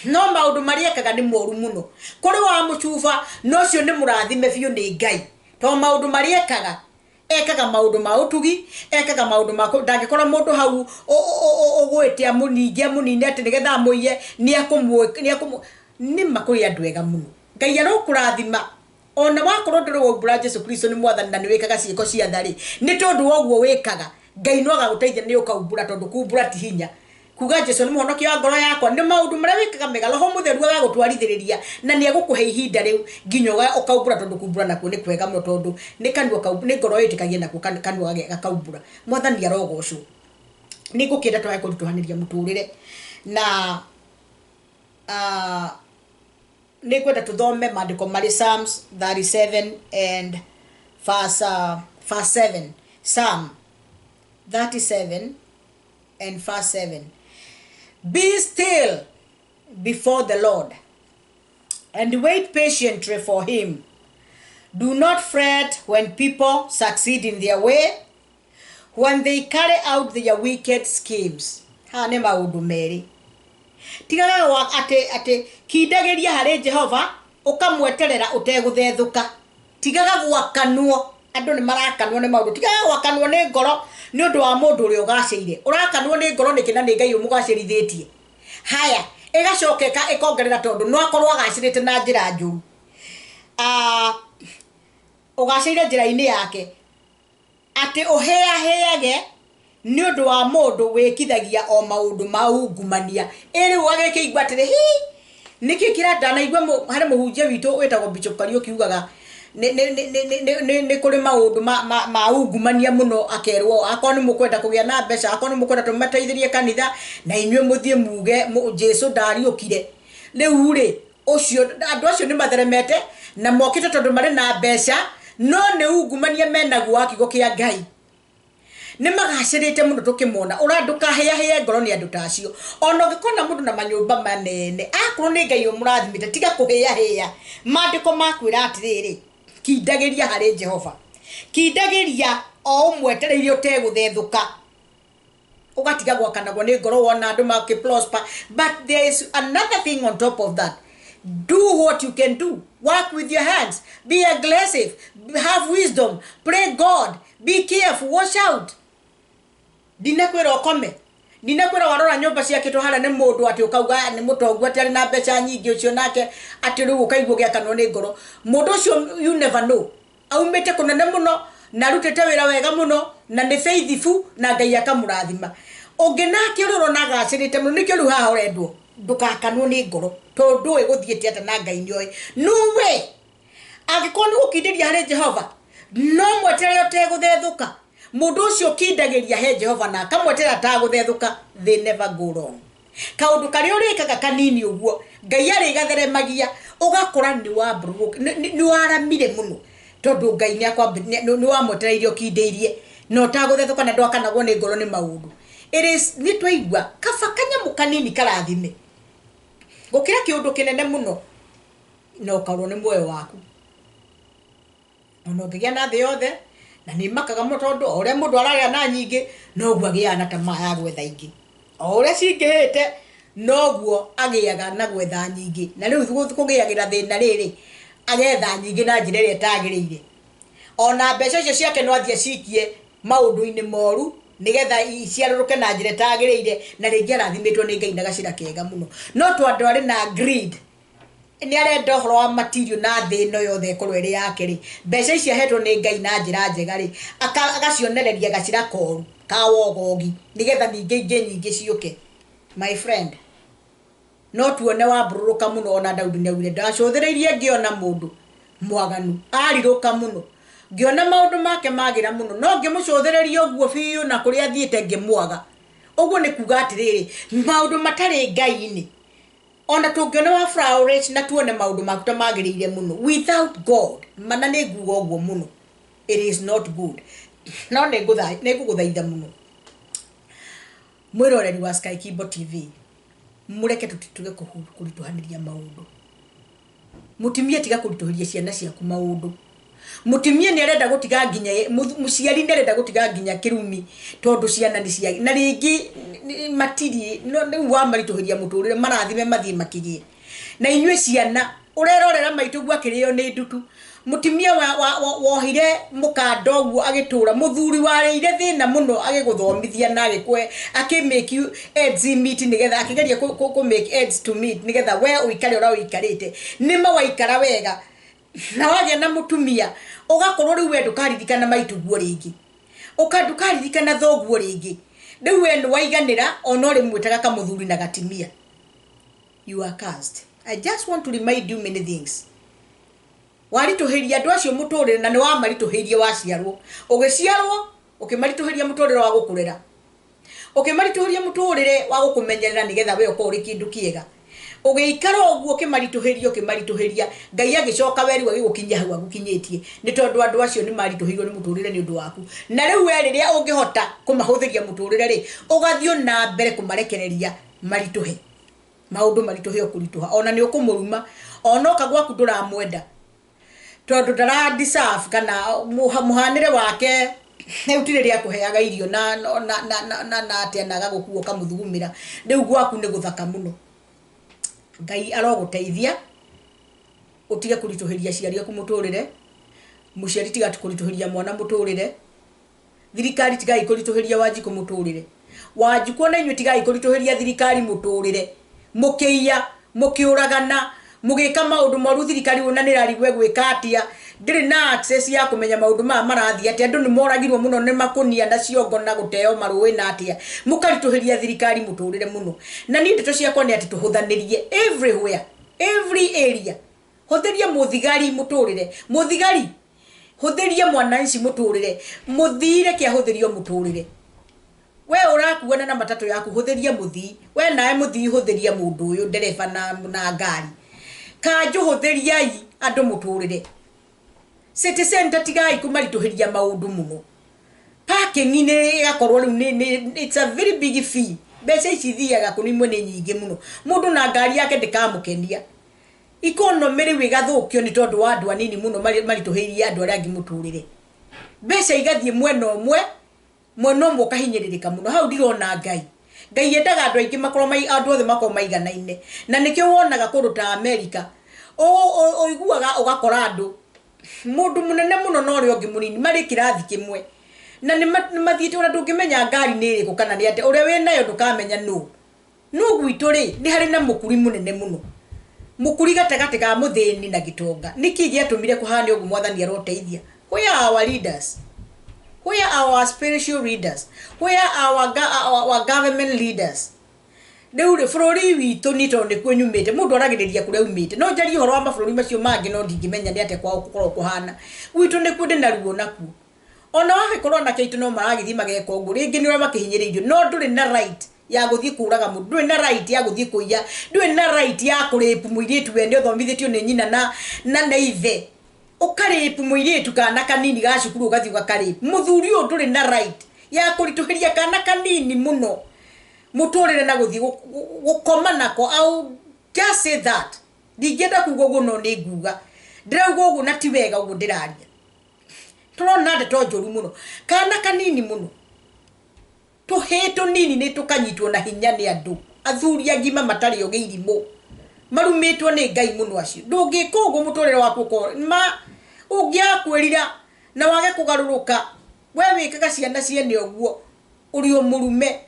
no maundu mariekaga ni moru muno kuri wa muchufa no cio ni murathime biu ni Ngai to maundu mariekaga ekaga maundu ma utugi ekaga maundu ma ndangikora mundu hau ogwete amuningia munine ati nigetha muiye ni makuri andu ega muno Ngai arokurathima ona wakorwo ndoro wa bura Jesu Kristo ni mwathani na ni wikaga ciiko cia thari ni tondu woguo wikaga Ngai no agaguteithia ni ukaubura tondu kubura ti hinya kuga Jesu ni muhonokia wa ngoro yakwa ni maundu maria wikaga mega roho mutheru wa gutwarithiriria na ni agukuhe ihinda riu nginyoga ukaubura tondu kubura nakuo ni kwega muno tondu ni kanua kau ni ngoro itikagie nakuo kanua gakaubura mwathani arogocwo ni ngukenda twae kurituhaniria muturire na ni kwenda tuthome maandiko mari Psalms 37 and verse 7 Psalm 37 and verse 7 Be still before the Lord and wait patiently for him. Do not fret when people succeed in their way, when they carry out their wicked schemes. Hane maundu meri. Tigaga wa ate kidageria hare Jehova ukamweterera uteguthethuka. Tigaga gwakanuo andu ni marakanwo ni maundu. Tigaga gwakanuo ni ngoro ni undu wa mundu uri ugaciire. Urakanwo ni ngoro nikina ni Ngai umugacirithetie. Haya igacokeka ikongerera tondu no akorwo agacirite na njira njuru. Ugacire njira-ini yake ati uheage ni undu wa mundu wikithagia o maundu ma ungumania iri wageke igwa atiri hi niki kiranda na igwa hari muhunjia witu wetagwo Bishop Kariuki ugaga ni kuri maundu ma ungumania muno akerwo akoni mukwenda kugia na mbeca akoni mukwenda tumateithirie kanitha na inywe muthie muge Jesu ndariukire riu ri ucio andu acio ni matheremete na mokite tondu mari na mbeca no ni ungumania menaguo akigo kia Ngai ni magacirite mundu tukimona uranduka hea ngoro ni andu tacio ono gikona mundu na manyumba manene akuru ni Ngai umurathimite tiga kuhea maandiko makwira atiriri kindagiria hari Jehova kindagiria o umwetereire uteguthethuka ugatiga gwakanagwo ni ngoro wona andu makiprosper but there is another thing on top of that. Do what you can do. Work with your hands. Be aggressive. Have wisdom. Pray God. Be careful. Watch out. Dinakwira okome. Dinakwira warora nyumba cia kitu hala ni mundu ati ukauga ni mutongu ati ari na mbeca nyingi ucio nake ati riu ukaigwo giakanwo ni ngoro. Mundu ucio you never know. Aumite kunene muno na rutete wira wega muno na ni faithful na Ngai akamurathima. Unginake urona gacirite muno nikio riu haha urendwo. Ndukakanwo ni ngoro tondu iguthiete ata na Ngai nioi no way agikoni gukindiria hari Jehova no mwetere uteguthethuka mundu ucio kindagiria he Jehova na akamwetera ataguthethuka they never go wrong kaundu kari urikaga kanini uguo Ngai ari gatheremagia ugakora ni wa buru ni waramire muno tondu Ngai ni wamwetereirio kindeirie no taguthethuka na ndwakanagwo ni ngoro ni maundu it is nitwaigwa kafakanya mukanini karathime gukira kiundu kinene muno no karwo ni moyo waku ono ngigia na thi yothe na ni makaga mutondu ore mundu araria na nyingi no gwa gia na tama ya gwetha ingi ore cingihite no guo agiaga na gwetha nyingi na riu kugiagira thina riri agetha nyingi na njira ria tagiriire ona mbeca icio ciake no athie cikie maundu-ini moru nigetha iciaruruke na njira tagiriire na ringi arathimitwo ni Ngai na gacira kega muno no twandu ari na greed ni arenda horo wa material na thi no yothe ikorwo iri yake ri mbeca icio hetwo ni Ngai na njira njega ri agacionereria gacira koru ka wogogi nigetha ningi nyingi ciuke my friend no tuone wa bururuka muno ona Daudi ni aure ndacuthiriirie ngiona mundu mwaganu ariruka muno ngiona maundu make magira muno no ngimucuthiriria uguo biu na kuri athiite ngimwaga uguo ni kuga atiriri maundu matari Ngai-ini ona tungiona wa flourish na tuone maundu makuta magiriire muno without God mana ni nguo uguo muno it is not good no ne guguthaitha muno mwiroreri wa Sky Kibo TV mureke tutituge kurituhaniria maundu mutimie tiga kurituhiria ciana ciaku maundu mutumia ni arenda gutiga nginya muciari ni arenda gutiga nginya kirumi tondu ciana ni cia na ringi matiri no wa marituhiria muturire marathime mathie makigie na inyue ciana urerorera maitu gwakirio ni ndutu mutumia wohire mukando guo agitura muthuri wareire thina muno agiguthomithia na agikwe akimake you ends meet nigetha akigeria ku make ends to meet nigetha we uikare ora uikarite nima waikara wega na wage na mutumia ugakorwo riu we ndukaririkana maitu guo ringi ukaririkana thoguo ringi riu we ni waiganira ona ri mwitaga kamuthuri na gatimia. You are cursed. I just want to remind you many things. Warituhiria andu acio muturire na ni wa marituhiria waciarwo ugiciarwo ukimarituhiria muturire wa gukurera ukimarituhiria muturire wa gukumenyerera nigetha we ukori kindu kiega ugiikara oguo ukimarituhiria Ngai agicoka weri wa gigukinya hau agukinyitie ni tondu andu acio ni marituhirwo ni muturire ni undu waku na riu we riria ungihota kumahuthiria muturire ri ugathio na mbere kumarekereria marituhe maundu marituhe ukurituha ona ni ukumuruma ona kagwaku nduramwenda tondu ndara deserve kana muhanire wake neutire ria kuheaga irio na atenaga gukuo kamuthugumira riu gwaku ni guthaka muno. Ngai aroguteithia utige kurituhiria ciari aku muturire muciari tiga tukurituhiria mwana muturire thirikari tiga ikurituhiria Wanjiku muturire Wanjiku na inyu tiga ikurituhiria thirikari muturire mukiya mukiuragana mugika maundu moru thirikari wona ni rarigwe gwika atia ndiri na access ya kumenya maundu marathi atia andu ni moragirwo muno ni makunia na ciongo na guteo maruwi na atia mukarituhiria thirikari muturire muno na ni ndeto ciakwa ni ati tuhuthanirie everywhere every area huthiria muthigari muturire muthigari huthiria mwananchi muturire muthire kia huthirio muturire we urakuona na matatu yaku huthiria muthi we nae muthi huthiria mundu uyu ndereba na ngari kanju huthiriai andu muturire city center tigai kumarituhiria maundu muno parking ni yakorwo ni it's a very big fee beca icithiaga kunimwe ni nyingi muno mundu na ngari yake ndikamukenia economy ri gathukio ni tondu wa andu anini muno marituhiria andu aria angi muturire beca igathie mwena umwe ukahinyiririka muno hau ndirona Ngai endaga andu aingi makorwo andu othe makorwo maiganaine na nikio wonaga kundu ta America oiguaga ugakora andu mundu munene muno no ri ongi munini mari kirathi kimwe na ni mathiite ora ndungimenya ngari ni iriku kana ni ate uria we nayo ndukamenya no gwitu ri ni hari na mukuri munene muno mukuri gategate ga muthini na gitonga niki giatumire kuhani ugu mwathani aroteithia. Where are our leaders? Where are our spiritual leaders? Where are our government leaders? Deure flori witu ni tonde kwenyumite mundu aragiriria kuria umite no njari horo wa maflori macio mangi no ndingimenya ni ate kwao gukorwo kuhana witu ni kude na ruo naku ona wahe korwo na keitu no maragithie mageka ugu ringi ni ora makihinyiririo no nduri na right ya guthie kuraga mundu nduri na right ya guthie kuiya nduri na right ya kurepu muiritu wende uthomithitio ni nyina na ithe ukaripu muiritu kana kanini ga cukuru ugathie ugakaripu muthuri uyu nduri na right ya kurituhiria kana kanini muno muturire na guthie gukoma nako au just say that digenda kugogo no ni nguga ndirauga ugu na ti wega ugu ndiraria turona ndeto njuru muno kana kanini muno tuheto nini ni tukanyitwo na hinya ni andu athuri agima matari oge irimo marumitwo ni Ngai muno acio ndungika ugu muturire waku ko ma ungia kwirira na wage kugaruruka we wikaga ciana ciene oguo uri umurume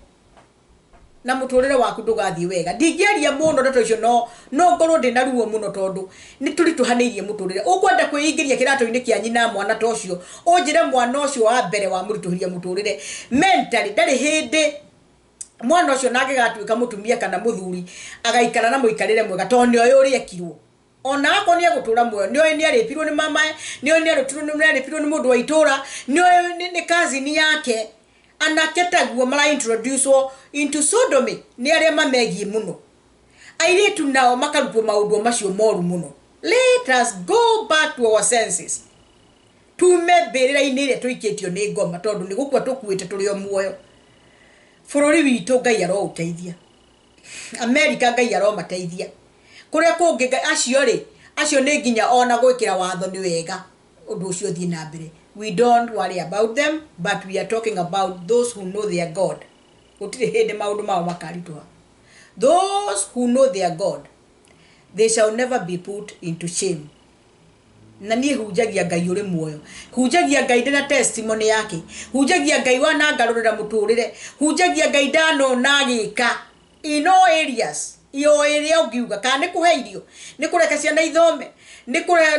na muturire waku ndugathie wega ndingiaria muno ndeto icio no ngorwo ndina ruo muno tondu ni turituhanirie muturire ukwenda kwingiria kiratu-ini kia nyina mwana tocio unjire mwana ucio wa mbere wa murituhiria muturire mentally ndari hindi mwana ucio nage gatuika mutumia kana muthuri agaikara na muikarire mwega tondu oyo uri ekirwo ona ako ni agutura muoyo ni aripirwo ni mama ni aripirwo ni mundu wa itura ni cousin yake anaketaguo mara introduce into sodomy ni aria mamegie muno airetu nao makarupwo maundu macio moru muno. Let us go back to our senses tumebirira inire tuiketio ni ngoma tondu ni gukwa tukuite turi o muoyo bururi witu Ngai aro uteithia America Ngai aro mateithia kuria kungi acio ni nginya ona gwikira watho ni wega undu ucio thie na mbere. We don't worry about them, but we are talking about those who know their God. Gutire hindi maundu mao makarituha. Those who know their God, they shall never be put into shame. Na nie hujagia Ngai uri muoyo, hujagia Ngai na testimony yake, hujagia Ngai wana ngarurira muturire, hujagia Ngai dano na gika in all areas. Iyo area ugiuga kana nikuhe irio, nikureka ciana ithome,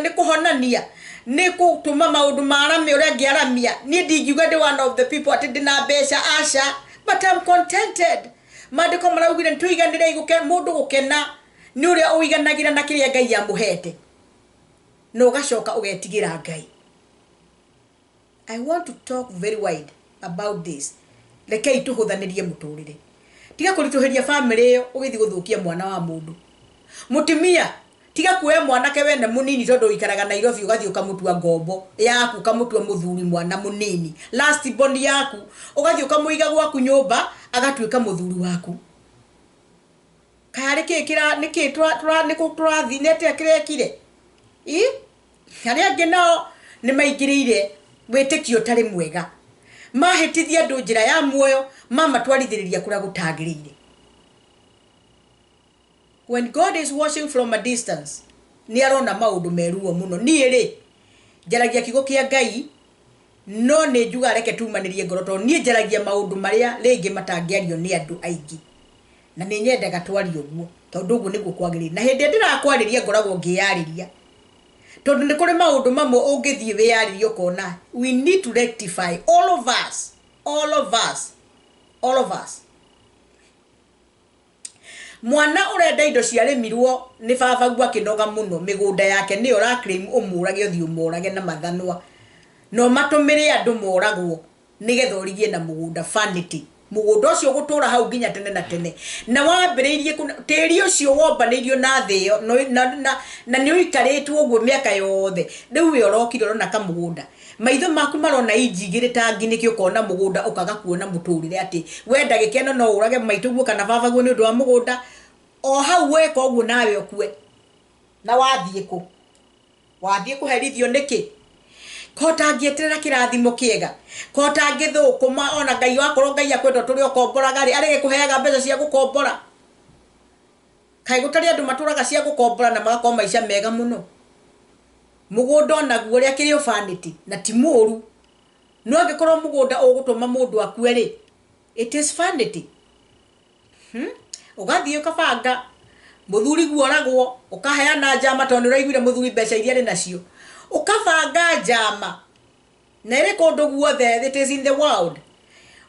nikuhonania, nikutuma maundu marame uria ngiaramia. Nie ndingiuga ndi one of the people ati ndina mbeca asha, but I'm contented. Mandiko maraugire ntuiganire iguke mundu gukena ni uria uiganagira na kiria Ngai amuhete, no gacoka ugetigira Ngai. I want to talk very wide about this. Rekei tuhuthanirie muturire, tiga kurituheria family yo ugithi guthukia mwana wa mundu. Mutimia tiga kuoya mwanake wene munini tondu ikaraga Nairobi ugathi ukamutua ngombo yaku, ukamutua muthuri mwana munini, last born yaku ugathi ukamuiga gwaku nyumba agatuika muthuri waku. Kare kikira niki turathinete kirekire hari angi nao ni maingirire witikio tari mwega, mahitithia andu njira ya muoyo, mama twarithiriria kuria gutagirire. When God is watching from a distance, ni arona maundu meruo muno. Ni ri njaragia kigo kia Ngai, no ni njuga reke tumanirie ngoro to ni njaragia maundu maria ringi matangiario ni andu aingi, na ni nyendaga twari uguo tondu uguo niguo kwagirire. Na hindi ndirakwariria ngoragwo ngiyariria tondu ni kuri maundu mamwe ungithie wiyaririe ukona we need to rectify, all of us. Mwana urenda indo cia remirwo ni baba gwa kinoga muno, migunda yake ni ora claim umurage uthi umurage na mathanwa, no matumire andu moragwo nigetha urigie na mugunda. Vanity. Mugunda ucio gutura hau nginya tene na tene, na wambiriirie tiri ucio wombanirio na thio na ni uikaritwo uguo miaka yothe. Riu we orokire rona ka mugunda, maitho maku marona injigire tangi nikio kona mugunda ukaga kuona muturire ati wenda gikeno no urage maituguo kana baba guo ni undu wa mugunda. O hau weka uguo nawe okue na wathie kuherithio niki kota ngieterera kirathimo kiega, kota ngithukuma ona Ngai wakorwo Ngai akwenda turi okomboraga ri arege kuheaga mbeca cia gukombora. Kai gutari andu maturaga cia gukombora na magakorwo maica mega muno. Mugunda onaguo ria kiri vanity na ti muru, no angikorwo mugunda ugutuma mundu akue ri, it is vanity. Ugathie ukabanga muthuri guoragwo ukaheana njama tondu uraiguire muthuri mbeca iria ri nacio, ukabanga njama na iri kundu guothe it is in the world.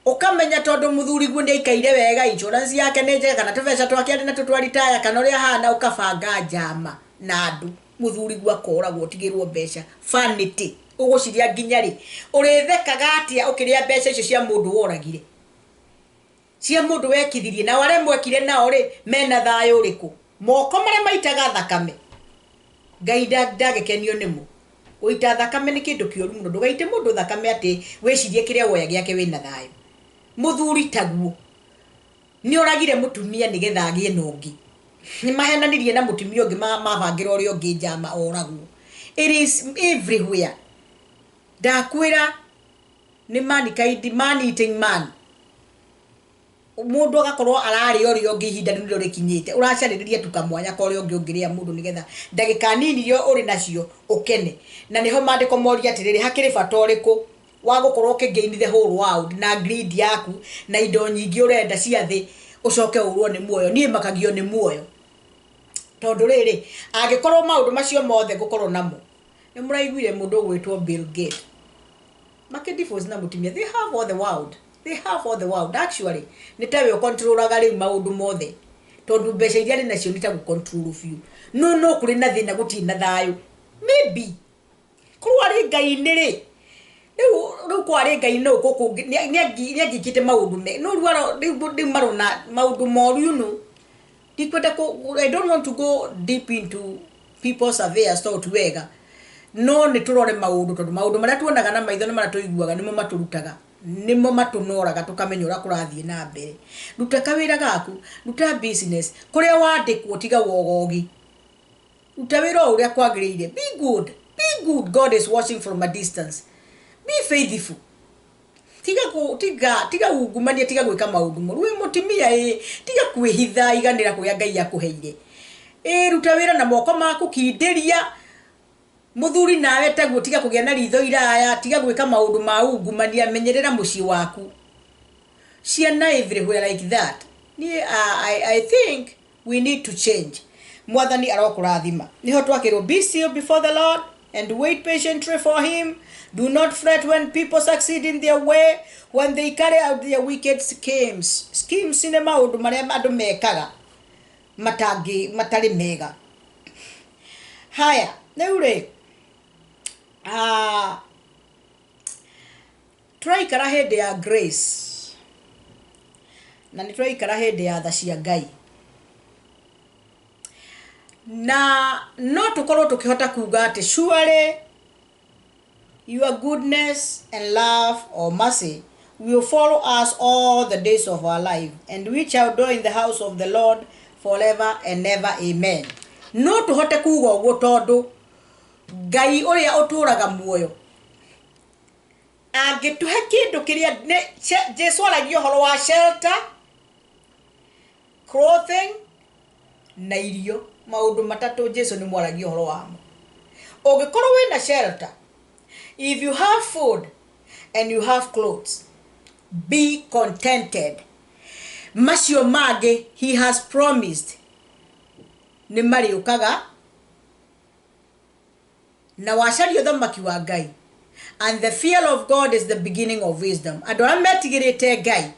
Ukamenya tondu muthuri guo ni aikaire wega, insurance yake ni njega, kana tubeca twake ari na tutwaritaya kana uria hana, ukabanga njama na andu muthuri guo akoragwo tigirwo mbeca. Vanity. Uguciria nginya ri urithekaga atia ukiria mbeca icio cia mundu woragire, cia mundu wekithirie, na wale mwekire nao ri mena thayo uriku, moko maria maitaga thakame. Ngai ndagekenio nimo. Uita thakame ni kindu kioru muno. Ndugaite mundu thakame ati wicirie kiria woya giake wina thayo. Muthuri taguo ni oragire mutumia nigetha agie nongi, ni mahenanirie na mutumia ungi mabangira uria ungi njama oragwo. It is everywhere. Ndakwira ni man eating man. Mundu agakorwo arari ori ungi ihinda nilo rikinyite, uracariria tukamwanya kore ungi ungiria mundu nigetha ndagika nini yo uri nacio ukene. Na niho mandiko moria atiriri hakiri bata uriku wa gukorwo ukigain the whole world na greed yaku na indo nyingi urenda cia thi ucoke urwo ni muoyo. Nie makagio ni muoyo tondu riri angikorwo maundu macio mothe gukorwo namo. Ni muraiguire mundu gwitwo Bill Gates makediforce na mutimia, they have all the world. They have all the world. Actually, nitawe controlaga ri maundu mothe tondu mbeca iria ri nacio nita control few. No kuri na thina gutina thayo. Maybe kwari Ngai ni ri riu kwari Ngai no kuku ni agikite maundu me no ruaro riu marona maundu moru, you know. I don't want to go deep into people's affairs to wega. No ni turore maundu tondu maundu maria tuonaga na maitho ni maria tuiguaga nimo maturutaga, nimo matunoraga tukamenya ura kurathie na mbere. Ruta kawira gaku, ruta business kuria wandikwo tiga wogogi, ruta wira uria kwagiriire. Be be good. God is watching from a distance. Be faithful. Tiga ugumania tiga gwika maundu moru we mutimia tiga kwihitha iganira kuya Ngai akuheire ruta wira na moko maku kindiria muthuri nawe taguo tiga kugia na ritho iraya tiga gwika maundu ma ugumania menyerera muci waku ciana everywhere like that. I think we need to change. Mwathani arokurathima niho twakirwo be still before the Lord and wait patiently for him. Do not fret when people succeed in their way, when they carry out their wicked schemes. Schemes in maundu maria andu mekaga matari mega. Haya neure turaikara hindi ya grace na ni turaikara hindi ya tha cia Ngai na no tukorwo tukihota kuga ati surely your goodness and love or mercy will follow us all the days of our life, and we shall dwell in the house of the Lord forever and ever. Amen. No tuhote kuga uguo tondu Ngai uria uturaga muoyo angituhe kindu kiria Jesu aragio horo wa shelter, clothing na irio. Maundu matatu Jesu ni mwaragio horo wamo. Ugikorwo wina shelter, if you have food and you have clothes, be contented. Macio mage he has promised ni mariukaga na wacario thamaki wa Ngai. And the fear of God is the beginning of wisdom. Andu aria metigirite Ngai,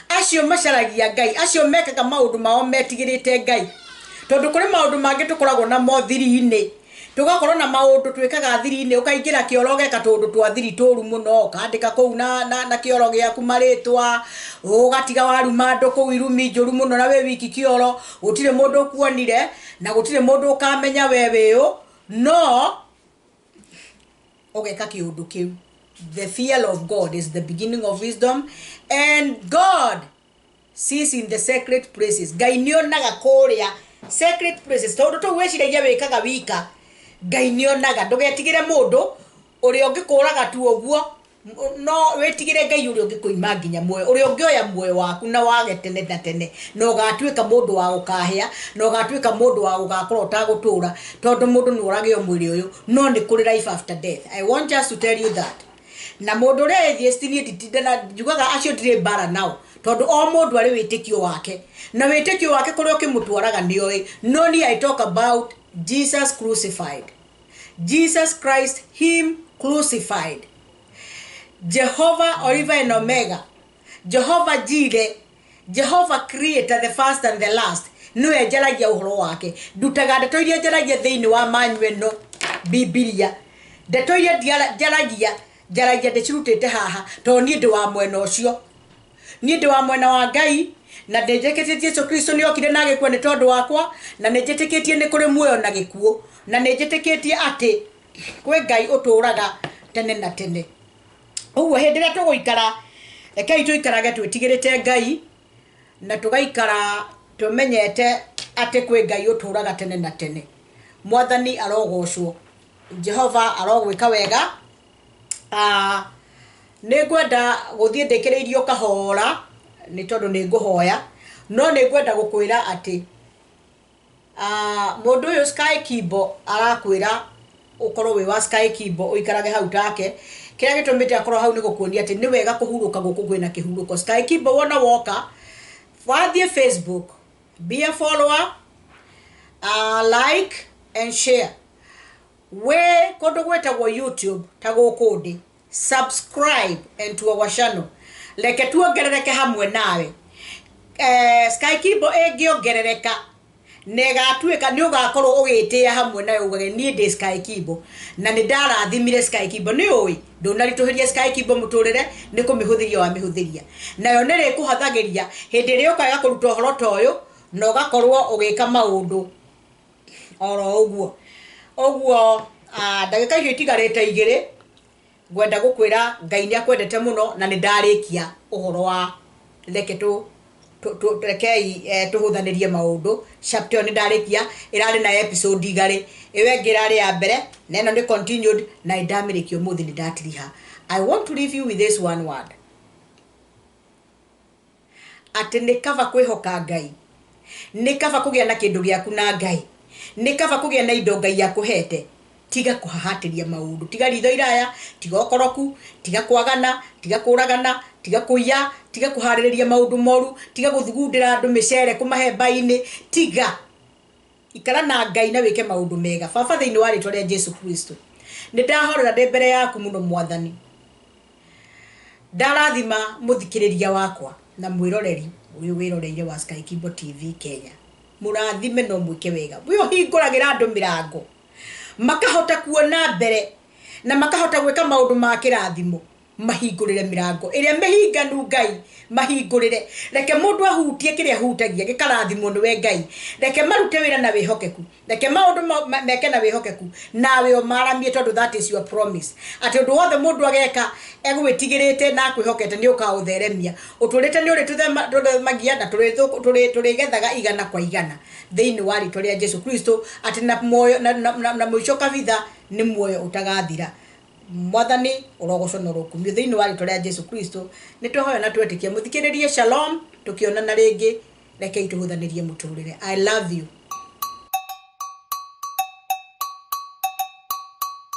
acio macaragia Ngai, acio mekaga maundu mao metigirite Ngai. Tondu kuri maundu mangi tukoragwo na mothiri-ini, tugakorwo na maundu twikaga thiri-ini, ukaingira kioroge katundu twa thiri turu muno, kandika kou na kioroge yaku maritwa, ugatiga waruma ndu kou irumi njuru muno na we wiki kioro, gutire mundu kuonire na gutire mundu ukamenya wewe u no ogeka kiundu kiu. The fear of God is the beginning of wisdom, and God sees in the sacred places. Ngai nionaga kuria sacred places. Tondu tu weciragia wikaga wika, Ngai nionaga. Ndugetigire mundu uria ungikuraga tu oguo, no wetigire Ngai uria ungikuima nginya muoyo, uria ungioya muoyo waku na wage tene na tene, no gatwika mundu wa gukahia, no gatwika mundu wa gugakorwo utagutura tondu mundu ni uragio mwiri uyu, no ni kuri life after death. I want just to tell you that. Na mundu uria ethie tindana jugaga acio dire bara nao tondu o mundu ari witikio wake, na witikio wake kuria ukimutwaraga nioi. No ni I talk about Jesus crucified, Jesus Christ him crucified, Jehovah Alpha and Omega, Jehovah Jireh, Jehovah Creator, the first and the last. No ejaragia uhoro wake. Dutaga ndeto iria jaragia thiini wa manywe no Biblia. Ndeto iria jaragia ndecirutite haha to ni ndi wa mwena ucio. Ni ndi wa mwena wa Ngai na ndejeketie Yesu Kristo ni okire na gikuo ni tondu wakwa, na ndejeteketie ni kuri muoyo na gikuo, na ndejeteketie ati kwe Ngai uturaga tene na tene. Uguo hindi ria tuguikara rekei tuikarage twitigirite Ngai na tugaikara tumenyete ati kwe Ngai uturaga tene na tene. Mwathani arogocwo, Jehova arogwika wega. Nigwenda guthie ndikiriirio kahora ni tondu ni nguhoya, no nigwenda gukwira ati mundu uyu Sky Kibo arakwira ukorwo wi wa Sky Kibo uikarage hau take. Kira gitumite akorwo hau ni gukuonia ati ni wega kuhuruka guku gwina kihuruko. Sky Kibo wona woka wathie Facebook, be a follower, like and share. We kondu gwetagwo YouTube tagukundi, subscribe into our channel. Leke tuongerereke hamwe nawe. Sky Kibo engiongerereka negatuika ni ugakorwo ugitia hamwe nayo ugage ni ndi Sky Kibo na ni ndarathimire Sky Kibo ni oi ndunarituhiria Sky Kibo muturire ni kumihuthiria wa mihuthiria nayo ni rikuhathagiria hindi ri ukaga kuruta horo toyo no ugakorwo ugika maundu oro uguo ndagika icio itigarite igiri gwenda gukwira Ngai ni akwendete muno na ni ndarikia uhoro wa reke tu rekei tuhuthanirie maundu. Chapter ni ndarikia irari na episode igari iwe ngirari ya mbere neno ni continued na indamirikio muthi ni ndatiriha. I want to leave you with this one word. Ati ni kava kwihoka Ngai, ni kava kugia na kindu giaku na Ngai, ni kava kugia na indo Ngai yakuhete. Tiga kuhahatiria maundu, tiga ritho iraya, tiga okoroku, tiga kwagana, tiga kuragana, tiga kuya, tiga kuhaririria maundu moru, tiga guthugundira andu micere kumahe baini. Tiga ikara na Ngai na wike maundu mega. Baba thiini wa ritwa ria Jesu Kristo, ni ndahorera ndi mbere yaku muno Mwathani. Ndarathima muthikiriria wakwa na mwiroreri uyu wiroreire wa Sky Kibo TV Kenya. Murathime no mwike wega, uyo hinguragira andu mirango makahota kuona mbere na makahota gweka maundu ma kirathimo. Mahingurire mirango iria mehinganu Ngai, mahingurire. Reke mundu ahutie kiria hutagia gikarathimo niwe Ngai. Reke marute wira na wihokeku, reke maundu meke na wihokeku, nawe omaramie tondu that is your promise. Ati undu wothe mundu ageka egwitigirite na kwihokete ni ukautheremia. Uturite ni uri tuthemagia na turigethaga igana kwa igana thiini wa ritwa ria Jesu Kristo. Ati na moyo na mwisho kabitha ni moyo utagathira. Mwathani urogoconoro kumio thiini wa ritwa ria Jesu Kristo. Ni twahoya na twetikia muthikiririe. Shalom, tukionana ringi, rekei tuhuthanirie muturire. I love you.